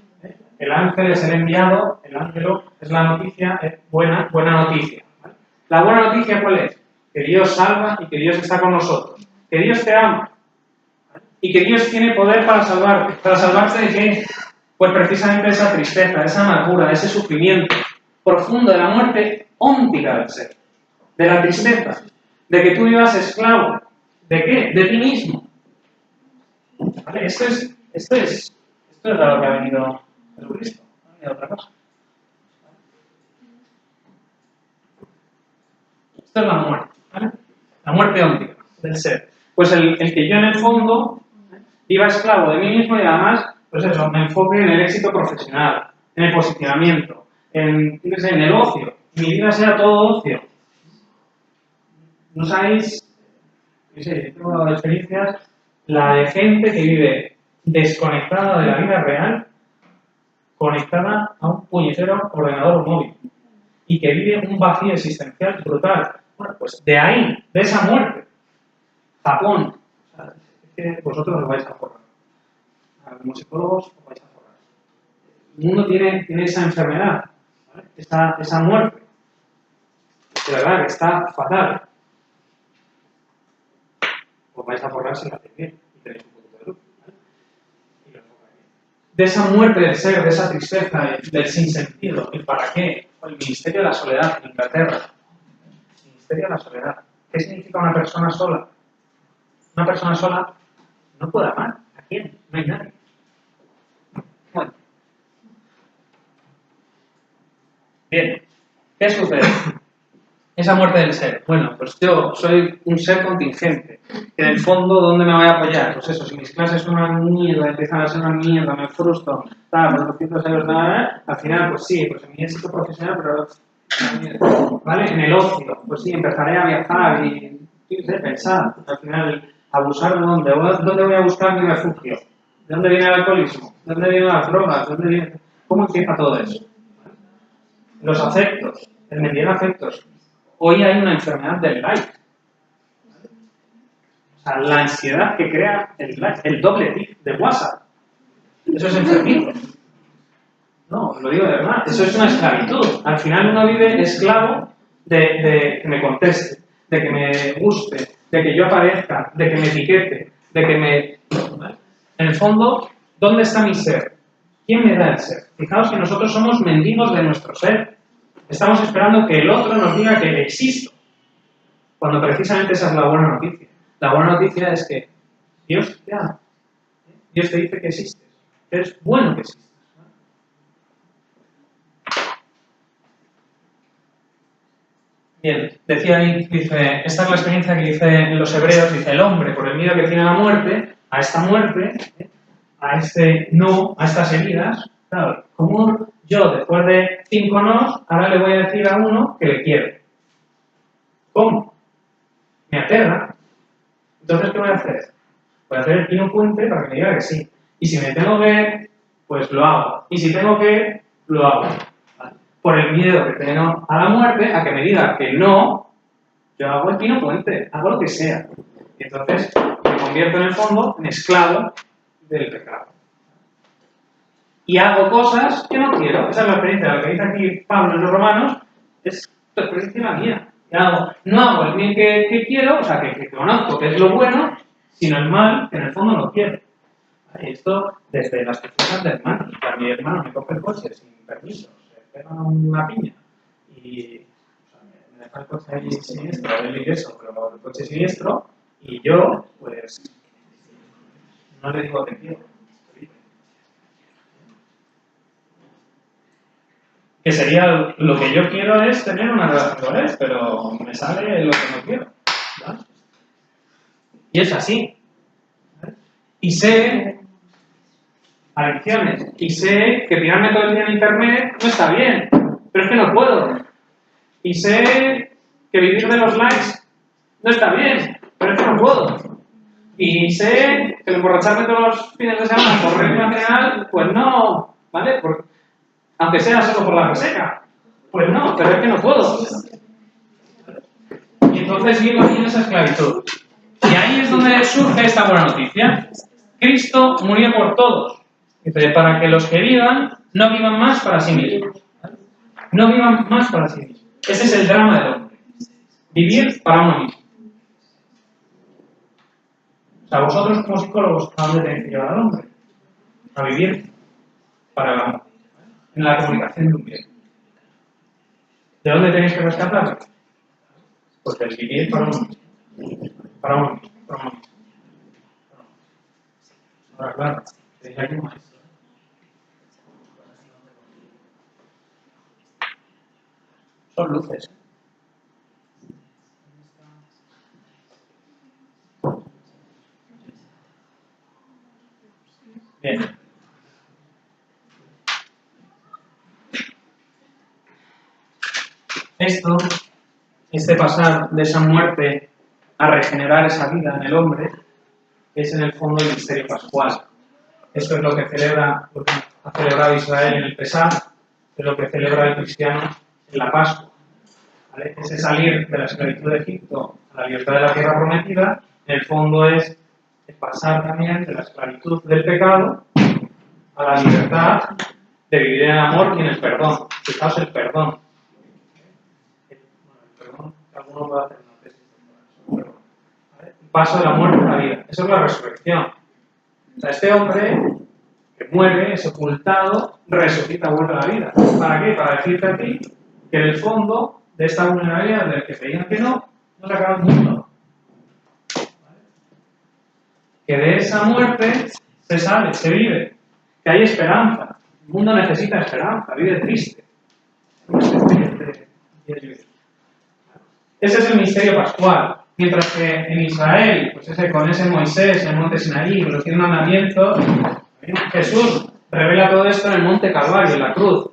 el ángel es el enviado, el ángelo es la noticia, es buena noticia. ¿Vale? La buena noticia, ¿cuál es? Que Dios salva y que Dios está con nosotros. Que Dios te ama. ¿Vale? Y que Dios tiene poder para salvarte. ¿Para salvarte de qué? Pues precisamente de esa tristeza, de esa amargura, de ese sufrimiento profundo, de la muerte óntica del ser. De la tristeza. De que tú vivas esclavo. ¿De qué? De ti mismo. ¿Vale? Esto es a lo que ha venido Jesucristo. No ha venido otra cosa. Esto es la muerte. ¿Vale? La muerte óntica del ser. Pues el que yo en el fondo viva esclavo de mí mismo y además, pues eso, me enfoque en el éxito profesional, en el posicionamiento, en el ocio. Mi vida sea todo ocio. ¿No sabéis? Yo sé, tengo experiencias, la de gente que vive desconectada de la vida real, conectada a un puñetero ordenador móvil y que vive un vacío existencial brutal. Bueno, pues de ahí, de esa muerte, Japón, que vosotros os vais a forrar. Como psicólogos os vais a forrar. El mundo tiene esa enfermedad, ¿vale? esa muerte. De verdad que está fatal. Os vais a forrar si lo hacéis bien y tenéis un poquito de luz. ¿Vale? Y lo enfocaréis. De esa muerte del ser, de esa tristeza, del sinsentido, el para qué, el ministerio de la soledad en Inglaterra. El ministerio de la soledad. ¿Qué significa una persona sola? Una persona sola no puede amar. ¿A quién? No hay nadie. Bueno. Bien. ¿Qué sucede? Esa muerte del ser. Bueno, pues yo soy un ser contingente. Que en el fondo, ¿dónde me voy a apoyar? Pues eso, si mis clases son una mierda, empiezan a ser una mierda, me frustro, tal, por 200 euros, al final, pues sí, pues en mi éxito profesional, pero ¿vale? En el ocio, pues sí, empezaré a viajar y, no sé, pensar, al final, abusar de dónde voy a buscar mi refugio, de dónde viene el alcoholismo, de dónde vienen las drogas, cómo empieza todo eso. Los afectos, el medir afectos. Hoy hay una enfermedad del like. O sea, la ansiedad que crea el like, el doble tic de WhatsApp. Eso es enfermizo. No, lo digo de verdad. Eso es una esclavitud. Al final uno vive esclavo de que me conteste, de que me guste, de que yo aparezca, de que me etiquete, de que me... En el fondo, ¿dónde está mi ser? ¿Quién me da el ser? Fijaos que nosotros somos mendigos de nuestro ser. Estamos esperando que el otro nos diga que existo. Cuando precisamente esa es la buena noticia. La buena noticia es que Dios te ama. Dios te dice que existes. Que es bueno que existes. Bien, decía ahí, dice, esta es la experiencia que dice en los hebreos, dice, el hombre, por el miedo que tiene a la muerte, a esta muerte, a este no, a estas heridas, claro, como yo, después de 5 nos, ahora le voy a decir a uno que le quiero. ¿Cómo? Me aterra. Entonces, ¿qué voy a hacer? Voy a hacer el pino puente para que me diga que sí. Y si me tengo que, pues lo hago. Y si tengo que, lo hago. ¿Vale? Por el miedo que tengo a la muerte, a que me diga que no, yo hago el pino puente, hago lo que sea. Y entonces me convierto en el fondo en esclavo del pecado. Y hago cosas que no quiero. Esa es la experiencia. Lo que dice aquí Pablo en los Romanos es la experiencia la mía. No hago el bien que quiero, o sea, que conozco que es lo bueno, sino el mal que en el fondo no quiero. Esto desde las personas del mal. Mi hermano me coge el coche sin permiso, se pega una piña y me deja el coche ahí siniestro, él y eso, pero el coche siniestro, y yo, pues, no le digo que quiero. Que sería lo que yo quiero es tener una relación con él, pero me sale lo que no quiero. ¿Vale? Y es así. ¿Vale? Y sé adicciones. Y sé que tirarme todo el día en internet no está bien, pero es que no puedo. Y sé que vivir de los likes no está bien, pero es que no puedo. Y sé que emborracharme todos los fines de semana por regla general, pues no, ¿vale? Aunque sea solo por la reseca. Pues no, pero es que no puedo. Y entonces vivo aquí en esa esclavitud. Y ahí es donde surge esta buena noticia. Cristo murió por todos. Dice, para que los que vivan, no vivan más para sí mismos. No vivan más para sí mismos. Ese es el drama del hombre. Vivir para uno mismo. O sea, vosotros como psicólogos, ¿a dónde tenéis que llevar al hombre? A vivir para el amor. En la comunicación de un bien. ¿De dónde tenéis que rescatarlo? Pues del vivir para uno mismo. Para uno mismo. Para uno mismo. Ahora, claro, tenéis aquí un maestro. Son luces. Bien. Este pasar de esa muerte a regenerar esa vida en el hombre, es en el fondo el misterio pascual. Esto es lo que ha celebrado Israel en el Pesaj, es lo que celebra el cristiano en la Pascua. ¿Vale? Ese salir de la esclavitud de Egipto a la libertad de la tierra prometida, en el fondo es es pasar también de la esclavitud del pecado a la libertad de vivir en el amor y en el perdón. Fijaos el perdón. El perdón, alguno puede hacer una tesis sobre eso. ¿Vale? Un paso de la muerte a la vida. Eso es la resurrección. O sea, este hombre que muere, es sepultado, resucita, vuelve a la vida. ¿Para qué? Para decirte a ti que en el fondo de esta vulnerabilidad del que creían que no se acaba el mundo. ¿Vale? Que de esa muerte se sale, se vive, que hay esperanza. El mundo necesita esperanza, vive triste. Ese es el misterio pascual. Mientras que en Israel, pues con ese Moisés en el monte Sinaí, con los 100 mandamientos, Jesús revela todo esto en el monte Calvario, en la cruz.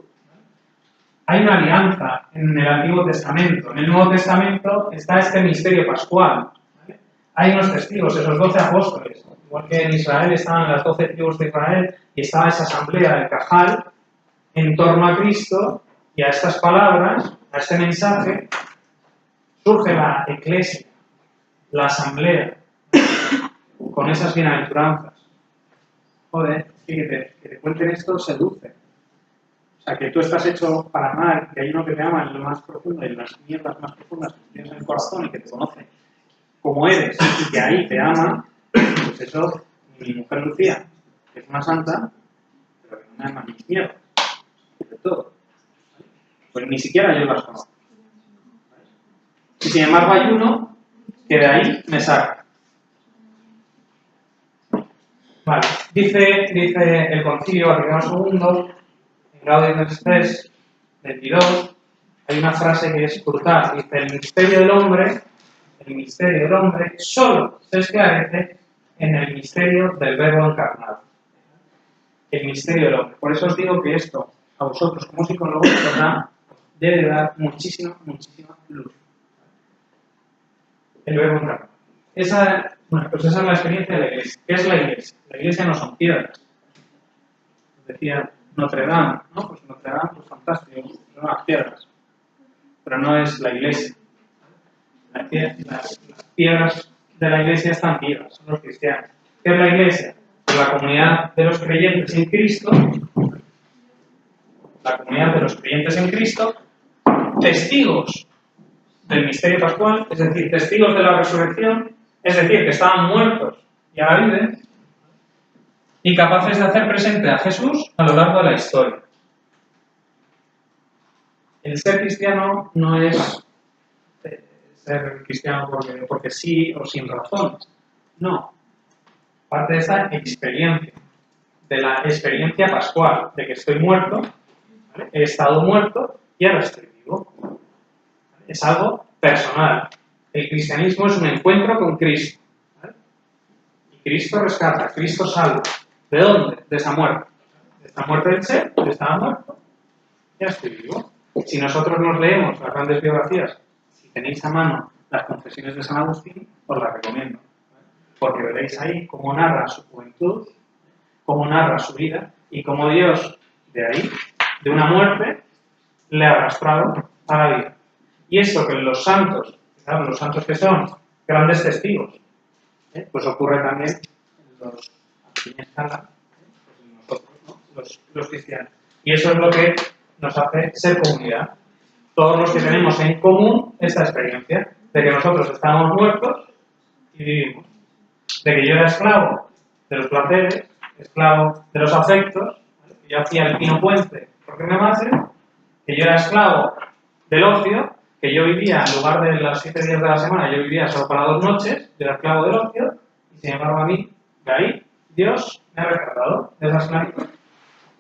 Hay una alianza en el Antiguo Testamento. En el Nuevo Testamento está este misterio pascual. ¿Vale? Hay unos testigos, esos 12 apóstoles. Igual que en Israel estaban las 12 tribus de Israel y estaba esa asamblea del Cajal en torno a Cristo y a estas palabras, a este mensaje, surge la Iglesia, la asamblea, con esas bienaventuranzas. Joder, que te cuenten esto seduce. O sea, que tú estás hecho para amar, que hay uno que te ama en lo más profundo, en las mierdas más profundas que tienes en el corazón y que te conoce como eres y que ahí te ama, pues eso, mi mujer Lucía, que es una santa, pero que no me ama mis mierdas, de todo. Pues ni siquiera yo las conozco. Y sin embargo hay uno que de ahí me saca. Vale, dice el Concilio Vaticano II, en Gaudium et Spes 22, hay una frase que es brutal. Dice: el misterio del hombre solo se esclarece en el misterio del Verbo encarnado. El misterio del hombre. Por eso os digo que esto, a vosotros como psicólogos, debe dar muchísima luz. El Verbo encarnado. Pues esa es la experiencia de la Iglesia. ¿Qué es la Iglesia? La Iglesia no son piedras. Decía Notre Dame, ¿no? Pues Notre Dame, pues fantástico, son las piedras. Pero no es la Iglesia. Las piedras de la Iglesia están vivas, son los cristianos. ¿Qué es la Iglesia? Pues la comunidad de los creyentes en Cristo, testigos del misterio pascual, es decir, testigos de la resurrección, es decir, que estaban muertos y ahora viven, y capaces de hacer presente a Jesús a lo largo de la historia. El ser cristiano no es ser cristiano porque sí o sin razones. No. Parte de esa experiencia, de la experiencia pascual, de que estoy muerto, ¿vale? He estado muerto y ahora estoy vivo. ¿Vale? Es algo personal. El cristianismo es un encuentro con Cristo. ¿Vale? Y Cristo rescata, Cristo salva. ¿De dónde? De esa muerte. De esta muerte del ser, yo estaba muerto, ya estoy vivo. Si nosotros nos leemos las grandes biografías, si tenéis a mano las confesiones de San Agustín, os las recomiendo. Porque veréis ahí cómo narra su juventud, cómo narra su vida y cómo Dios, de ahí, de una muerte, le ha arrastrado a la vida. Y esto que los santos, claro, los santos que son grandes testigos, pues ocurre también en los pequeña escala, pues nosotros, ¿no? los cristianos. Y eso es lo que nos hace ser comunidad. Todos los que tenemos en común esta experiencia de que nosotros estamos muertos y vivimos. De que yo era esclavo de los placeres, esclavo de los afectos, que yo hacía el pino puente porque me amasen, que yo era esclavo del ocio, que yo vivía, en lugar de los 7 días de la semana, yo vivía solo para 2 noches, yo era esclavo del ocio, y sin embargo a mí, de ahí, Dios me ha rescatado de esa esclavitud,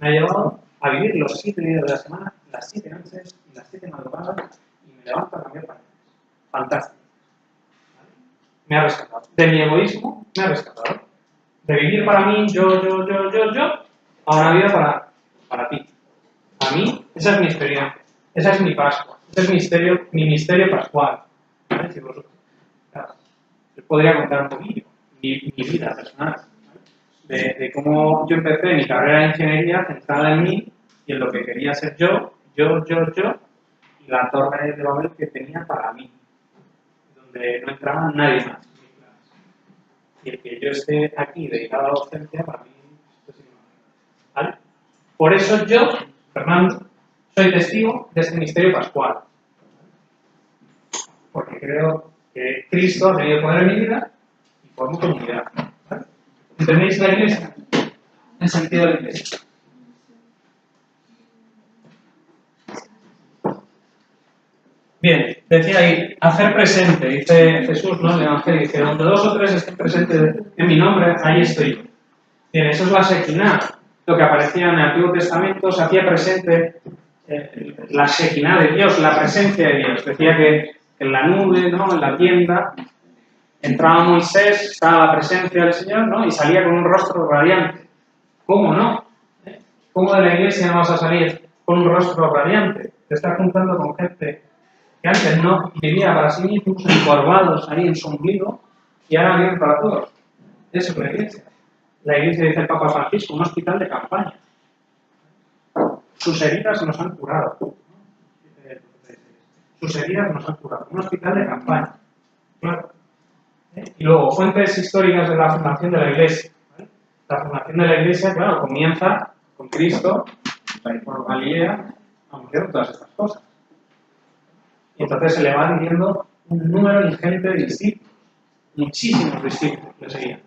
me ha llevado a vivir los 7 días de la semana, las 7 noches y las 7 madrugadas, y me levanto a cambiar para ellos. Fantástico. Me ha rescatado. De mi egoísmo, me ha rescatado. De vivir para mí, yo, a una vida para ti. A mí, esa es mi experiencia. Esa es mi Pascua. Ese es mi misterio pascual. ¿Vale? Si vosotros, claro, les podría contar un poquillo mi vida personal. ¿Vale? De cómo yo empecé mi carrera de ingeniería centrada en mí y en lo que quería ser yo, y la torre de Babel que tenía para mí, donde no entraba nadie más. Y el que yo esté aquí dedicado a la docencia, para mí, esto sí, ¿vale? Por eso yo, Fernando, soy testigo de este misterio pascual. Porque creo que Cristo ha tenido poder en mi vida y formo comunidad. ¿Vale? ¿Entendéis la iglesia? El sentido de la iglesia. Bien, decía ahí, hacer presente, dice Jesús, ¿no? En el Evangelio, dice, donde 2 o 3 estén presentes en mi nombre, ahí estoy yo. Bien, eso es la Shekinah. Lo que aparecía en el Antiguo Testamento se hacía presente la Shekinah de Dios, la presencia de Dios. Decía que en la nube, ¿no? En la tienda, entraba Moisés, estaba la presencia del Señor, ¿no? Y salía con un rostro radiante. ¿Cómo no? ¿Cómo de la iglesia no vas a salir con un rostro radiante? Te estás juntando con gente que antes no vivía para sí mismos, encorvados ahí en su ombligo, y ahora viven para todos. Eso es la iglesia. La iglesia, dice el Papa Francisco, un hospital de campaña. Sus heridas nos han curado. Sus heridas nos han curado. Un hospital de campaña. Claro. Y luego, fuentes históricas de la fundación de la iglesia. ¿Vale? La fundación de la iglesia, claro, comienza con Cristo, por Galilea, anunciando todas estas cosas. Y entonces se le va diciendo un número ingente de discípulos. Muchísimos discípulos le seguían.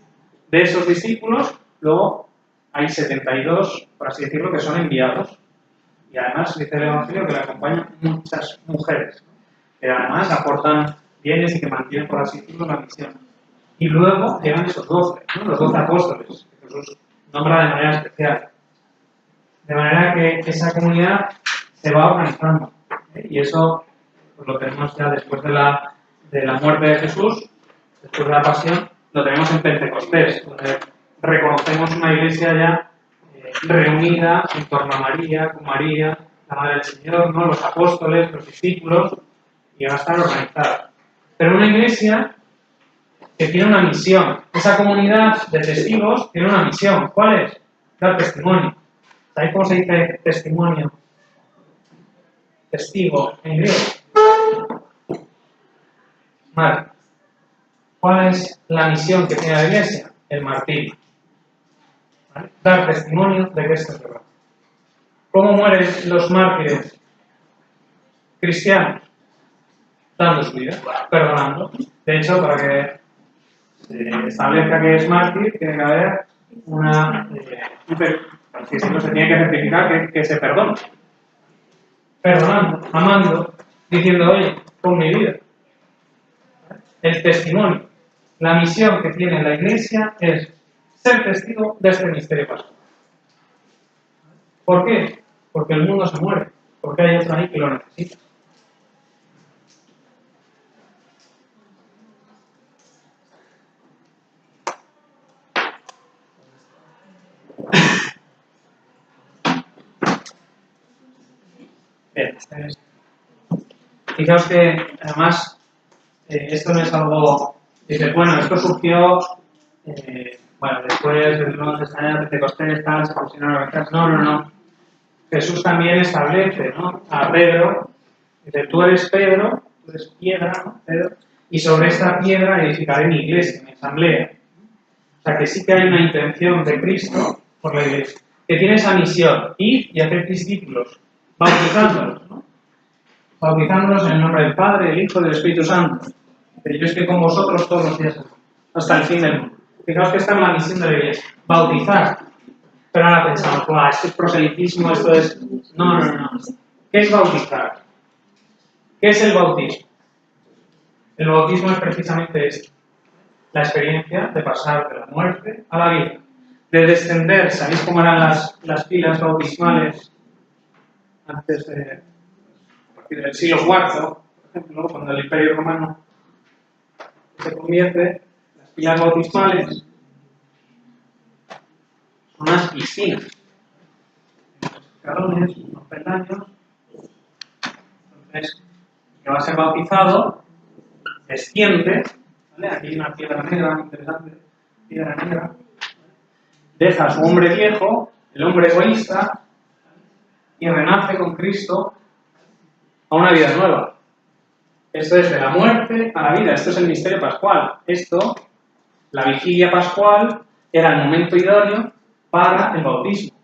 De esos discípulos, luego hay 72, por así decirlo, que son enviados. Y además dice el Evangelio que le acompañan muchas mujeres, que además aportan bienes y que mantienen, por así decirlo, la misión. Y luego llegan esos 12, ¿no? Los 12 apóstoles, que Jesús nombra de manera especial. De manera que esa comunidad se va organizando. Y eso pues, lo tenemos ya después de la muerte de Jesús, después de la pasión, lo tenemos en Pentecostés, donde reconocemos una iglesia ya reunida en torno a María, con María, la Madre del Señor, ¿no? Los apóstoles, los discípulos, y va a estar organizada. Pero una iglesia que tiene una misión. Esa comunidad de testigos tiene una misión. ¿Cuál es? Dar testimonio. ¿Sabéis cómo se dice testimonio? Testigo en griego. Vale. ¿Cuál es la misión que tiene la iglesia? El martirio. ¿Vale? Dar testimonio de que esto es verdad. ¿Cómo mueren los mártires cristianos? Dando su vida, perdonando. De hecho, para que se establezca que es mártir, tiene que haber si se tiene que certificar que se perdona. Perdonando, amando, diciendo, oye, con mi vida. El testimonio. La misión que tiene la iglesia es ser testigo de este misterio pascual. ¿Por qué? Porque el mundo se muere. Porque hay otro ahí que lo necesita. Bien, fijaos que además esto no es algo. Dice, bueno, esto surgió después del Nuevo Testamento, Pentecostés, tal, se fusionaron las. No. Jesús también establece, ¿no? A Pedro, dice, tú eres Pedro, tú eres piedra, ¿no? Pedro, y sobre esta piedra edificaré mi iglesia, mi asamblea. O sea que sí que hay una intención de Cristo por la iglesia, que tiene esa misión, ir y hacer discípulos, bautizándolos, ¿no? Bautizándolos en el nombre del Padre, del Hijo y del Espíritu Santo. Pero yo estoy con vosotros todos los días hasta el fin del mundo. Fijaos que esta es la misión de la iglesia, bautizar. Pero ahora pensamos, esto es proselitismo, esto es. No. ¿Qué es bautizar? ¿Qué es el bautismo? El bautismo es precisamente esto. La experiencia de pasar de la muerte a la vida. De descender, ¿sabéis cómo eran las pilas bautismales antes de. A partir del siglo IV, por ejemplo, cuando el Imperio Romano se convierte, las pilas bautismales son unas piscinas, unos escalones, unos peldaños. Entonces, el que va a ser bautizado desciende, ¿vale? Aquí hay una piedra negra, interesante, piedra negra, deja a su hombre viejo, el hombre egoísta, y renace con Cristo a una vida nueva. Esto es de la muerte a la vida, esto es el misterio pascual. Esto la vigilia pascual era el momento idóneo para el bautismo.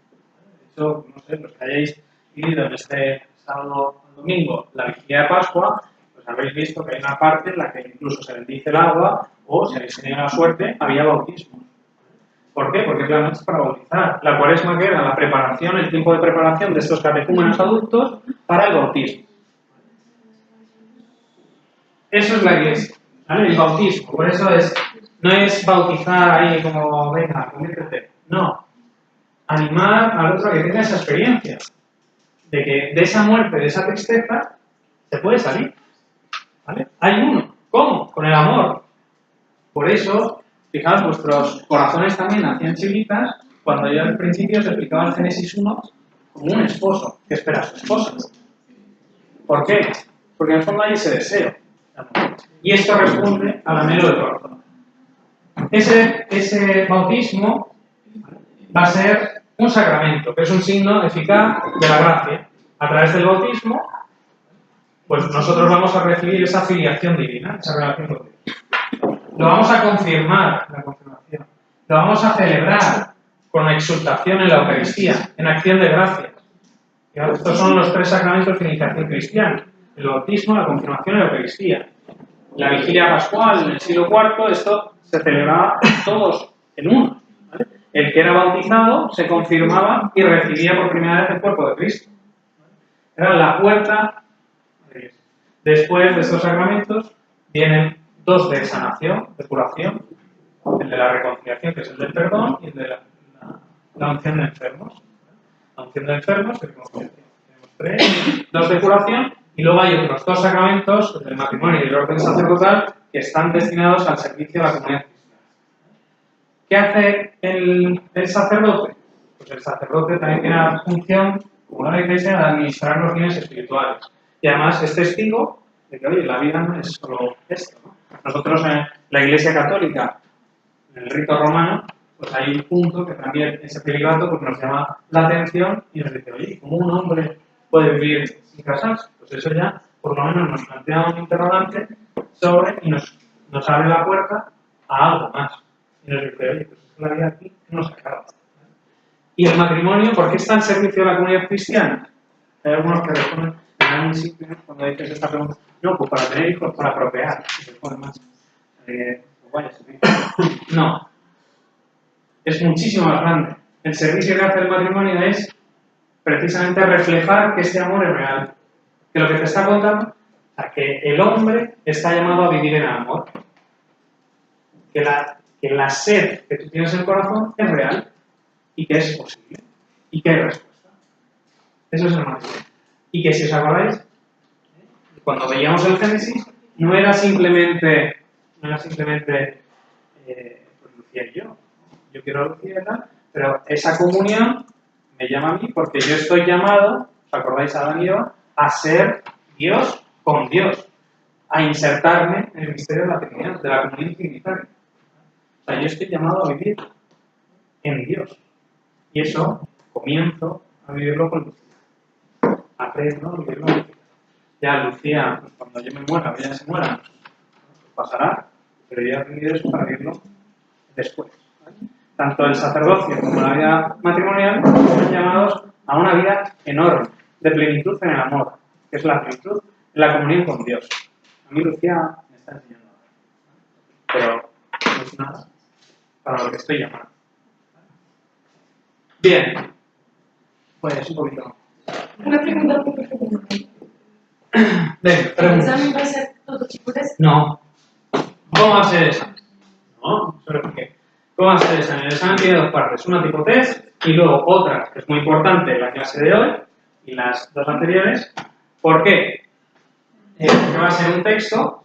De hecho, no sé, los que hayáis vivido en este sábado o domingo la vigilia de Pascua, pues habréis visto que hay una parte en la que incluso se bendice el agua o, si habéis tenido la suerte, había bautismo. ¿Por qué? Porque claramente es para bautizar. La cuaresma, que era la preparación, el tiempo de preparación de estos catecúmenos adultos para el bautismo. Eso es la iglesia, ¿vale? El bautismo. Por eso no es bautizar ahí como, venga, conviértete. No. Animar al otro a que tenga esa experiencia. De que de esa muerte, de esa tristeza, se puede salir. ¿Vale? Hay uno. ¿Cómo? Con el amor. Por eso, fijaos, vuestros corazones también hacían chivitas cuando yo al principio os explicaba el Génesis 1 como un esposo que espera a su esposa. ¿Por qué? Porque en el fondo hay ese deseo. Y esto responde al anhelo del corazón. Ese bautismo va a ser un sacramento, que es un signo eficaz de la gracia. A través del bautismo, pues nosotros vamos a recibir esa filiación divina, esa relación con Dios. Lo vamos a confirmar, la confirmación. Lo vamos a celebrar con exultación en la Eucaristía, en acción de gracias. Estos son los 3 sacramentos de iniciación cristiana. El bautismo, la confirmación y la Eucaristía. La vigilia pascual en el siglo IV, esto se celebraba todos en uno. ¿Vale? El que era bautizado se confirmaba y recibía por primera vez el cuerpo de Cristo. Era la puerta de Cristo. Después de estos sacramentos vienen 2 de sanación, de curación, el de la reconciliación, que es el del perdón, y el de la unción de enfermos. La unción de enfermos, que tenemos 3, 2 de curación, y luego hay otros 2 sacramentos, el del matrimonio y el orden sacerdotal, que están destinados al servicio de la comunidad cristiana. ¿Qué hace el sacerdote? Pues el sacerdote también tiene la función, como la Iglesia, de administrar los bienes espirituales. Y además es testigo de que, oye, la vida no es solo esto, ¿no? Nosotros en la Iglesia Católica, en el rito romano, pues hay un punto que también ese celibato pues nos llama la atención y nos dice, oye, ¿cómo un hombre puede vivir sin casarse? Pues eso ya, por lo menos, nos plantea un interrogante sobre y nos abre la puerta a algo más. Y nos dice, oye, pues es la vida aquí no se acaba. Y el matrimonio, ¿por qué está al servicio de la comunidad cristiana? Hay algunos que responden, muy simple, cuando dices esta pregunta, no, pues para tener hijos, para procrear. Y se pone más. No. Es muchísimo más grande. El servicio que hace el matrimonio es precisamente reflejar que este amor es real. Que lo que te está contando, que el hombre está llamado a vivir en el amor. Que la sed que tú tienes en el corazón es real y que es posible y que hay respuesta. Eso es el matrimonio. Y que si os acordáis, cuando veíamos el Génesis, no era simplemente pues Lucía y yo quiero a Lucía y tal, pero esa comunión me llama a mí porque yo estoy llamado, ¿os acordáis a Adán y Eva? A ser Dios con Dios, a insertarme en el misterio de la Trinidad, de la comunión trinitaria. O sea, yo estoy llamado a vivir en Dios. Y eso comienzo a vivirlo con Lucía. Aprendo a vivirlo con Lucía. Ya Lucía, pues cuando yo me muera, ella se muera, pues pasará, pero yo he aprendido eso para vivirlo después. ¿Vale? Tanto el sacerdocio como la vida matrimonial son llamados a una vida enorme, de plenitud en el amor, que es la plenitud en la comunión con Dios. A mí Lucía me está enseñando ahora, pero no es nada para lo que estoy llamando. Bien, pues un poquito. Una pregunta un poco pequeña. Venga, ¿El examen va a ser todo chicotes? No. ¿Cómo va a ser esa? No, ¿sobre qué? ¿Cómo va a ser esa? El examen tiene 2 partes, una tipo test y luego otra, que es muy importante, la clase de hoy y las 2 anteriores. ¿Por qué? Porque va a ser un texto.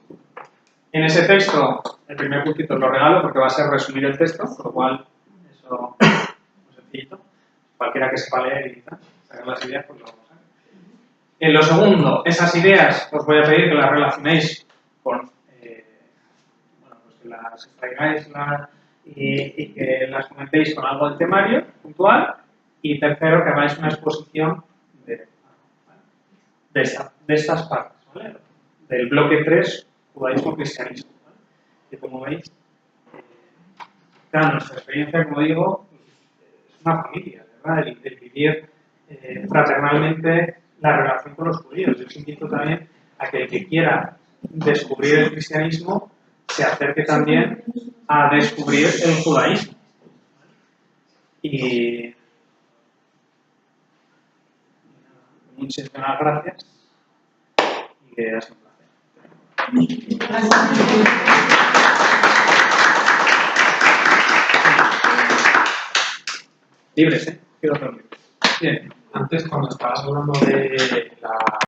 En ese texto, el primer puntito lo regalo porque va a ser resumir el texto, por lo cual eso es sencillito. Cualquiera que sepa leer y tal, sacar las ideas, pues lo vamos a ver. En lo segundo, esas ideas os voy a pedir que las relacionéis con, pues que las extraigáis y que las comentéis con algo del temario puntual. Y tercero, que hagáis una exposición de estas partes, ¿vale? Del bloque 3, judaísmo cristianismo. ¿Vale? Que como veis, claro, nuestra experiencia, como digo, es una familia, ¿verdad? El vivir fraternalmente la relación con los judíos. Yo os invito también a que el que quiera descubrir el cristianismo se acerque también a descubrir el judaísmo. Y muchísimas gracias y que ha sido un placer. Libres, ¿eh? Quiero dormir. Bien. Antes, cuando estabas hablando de la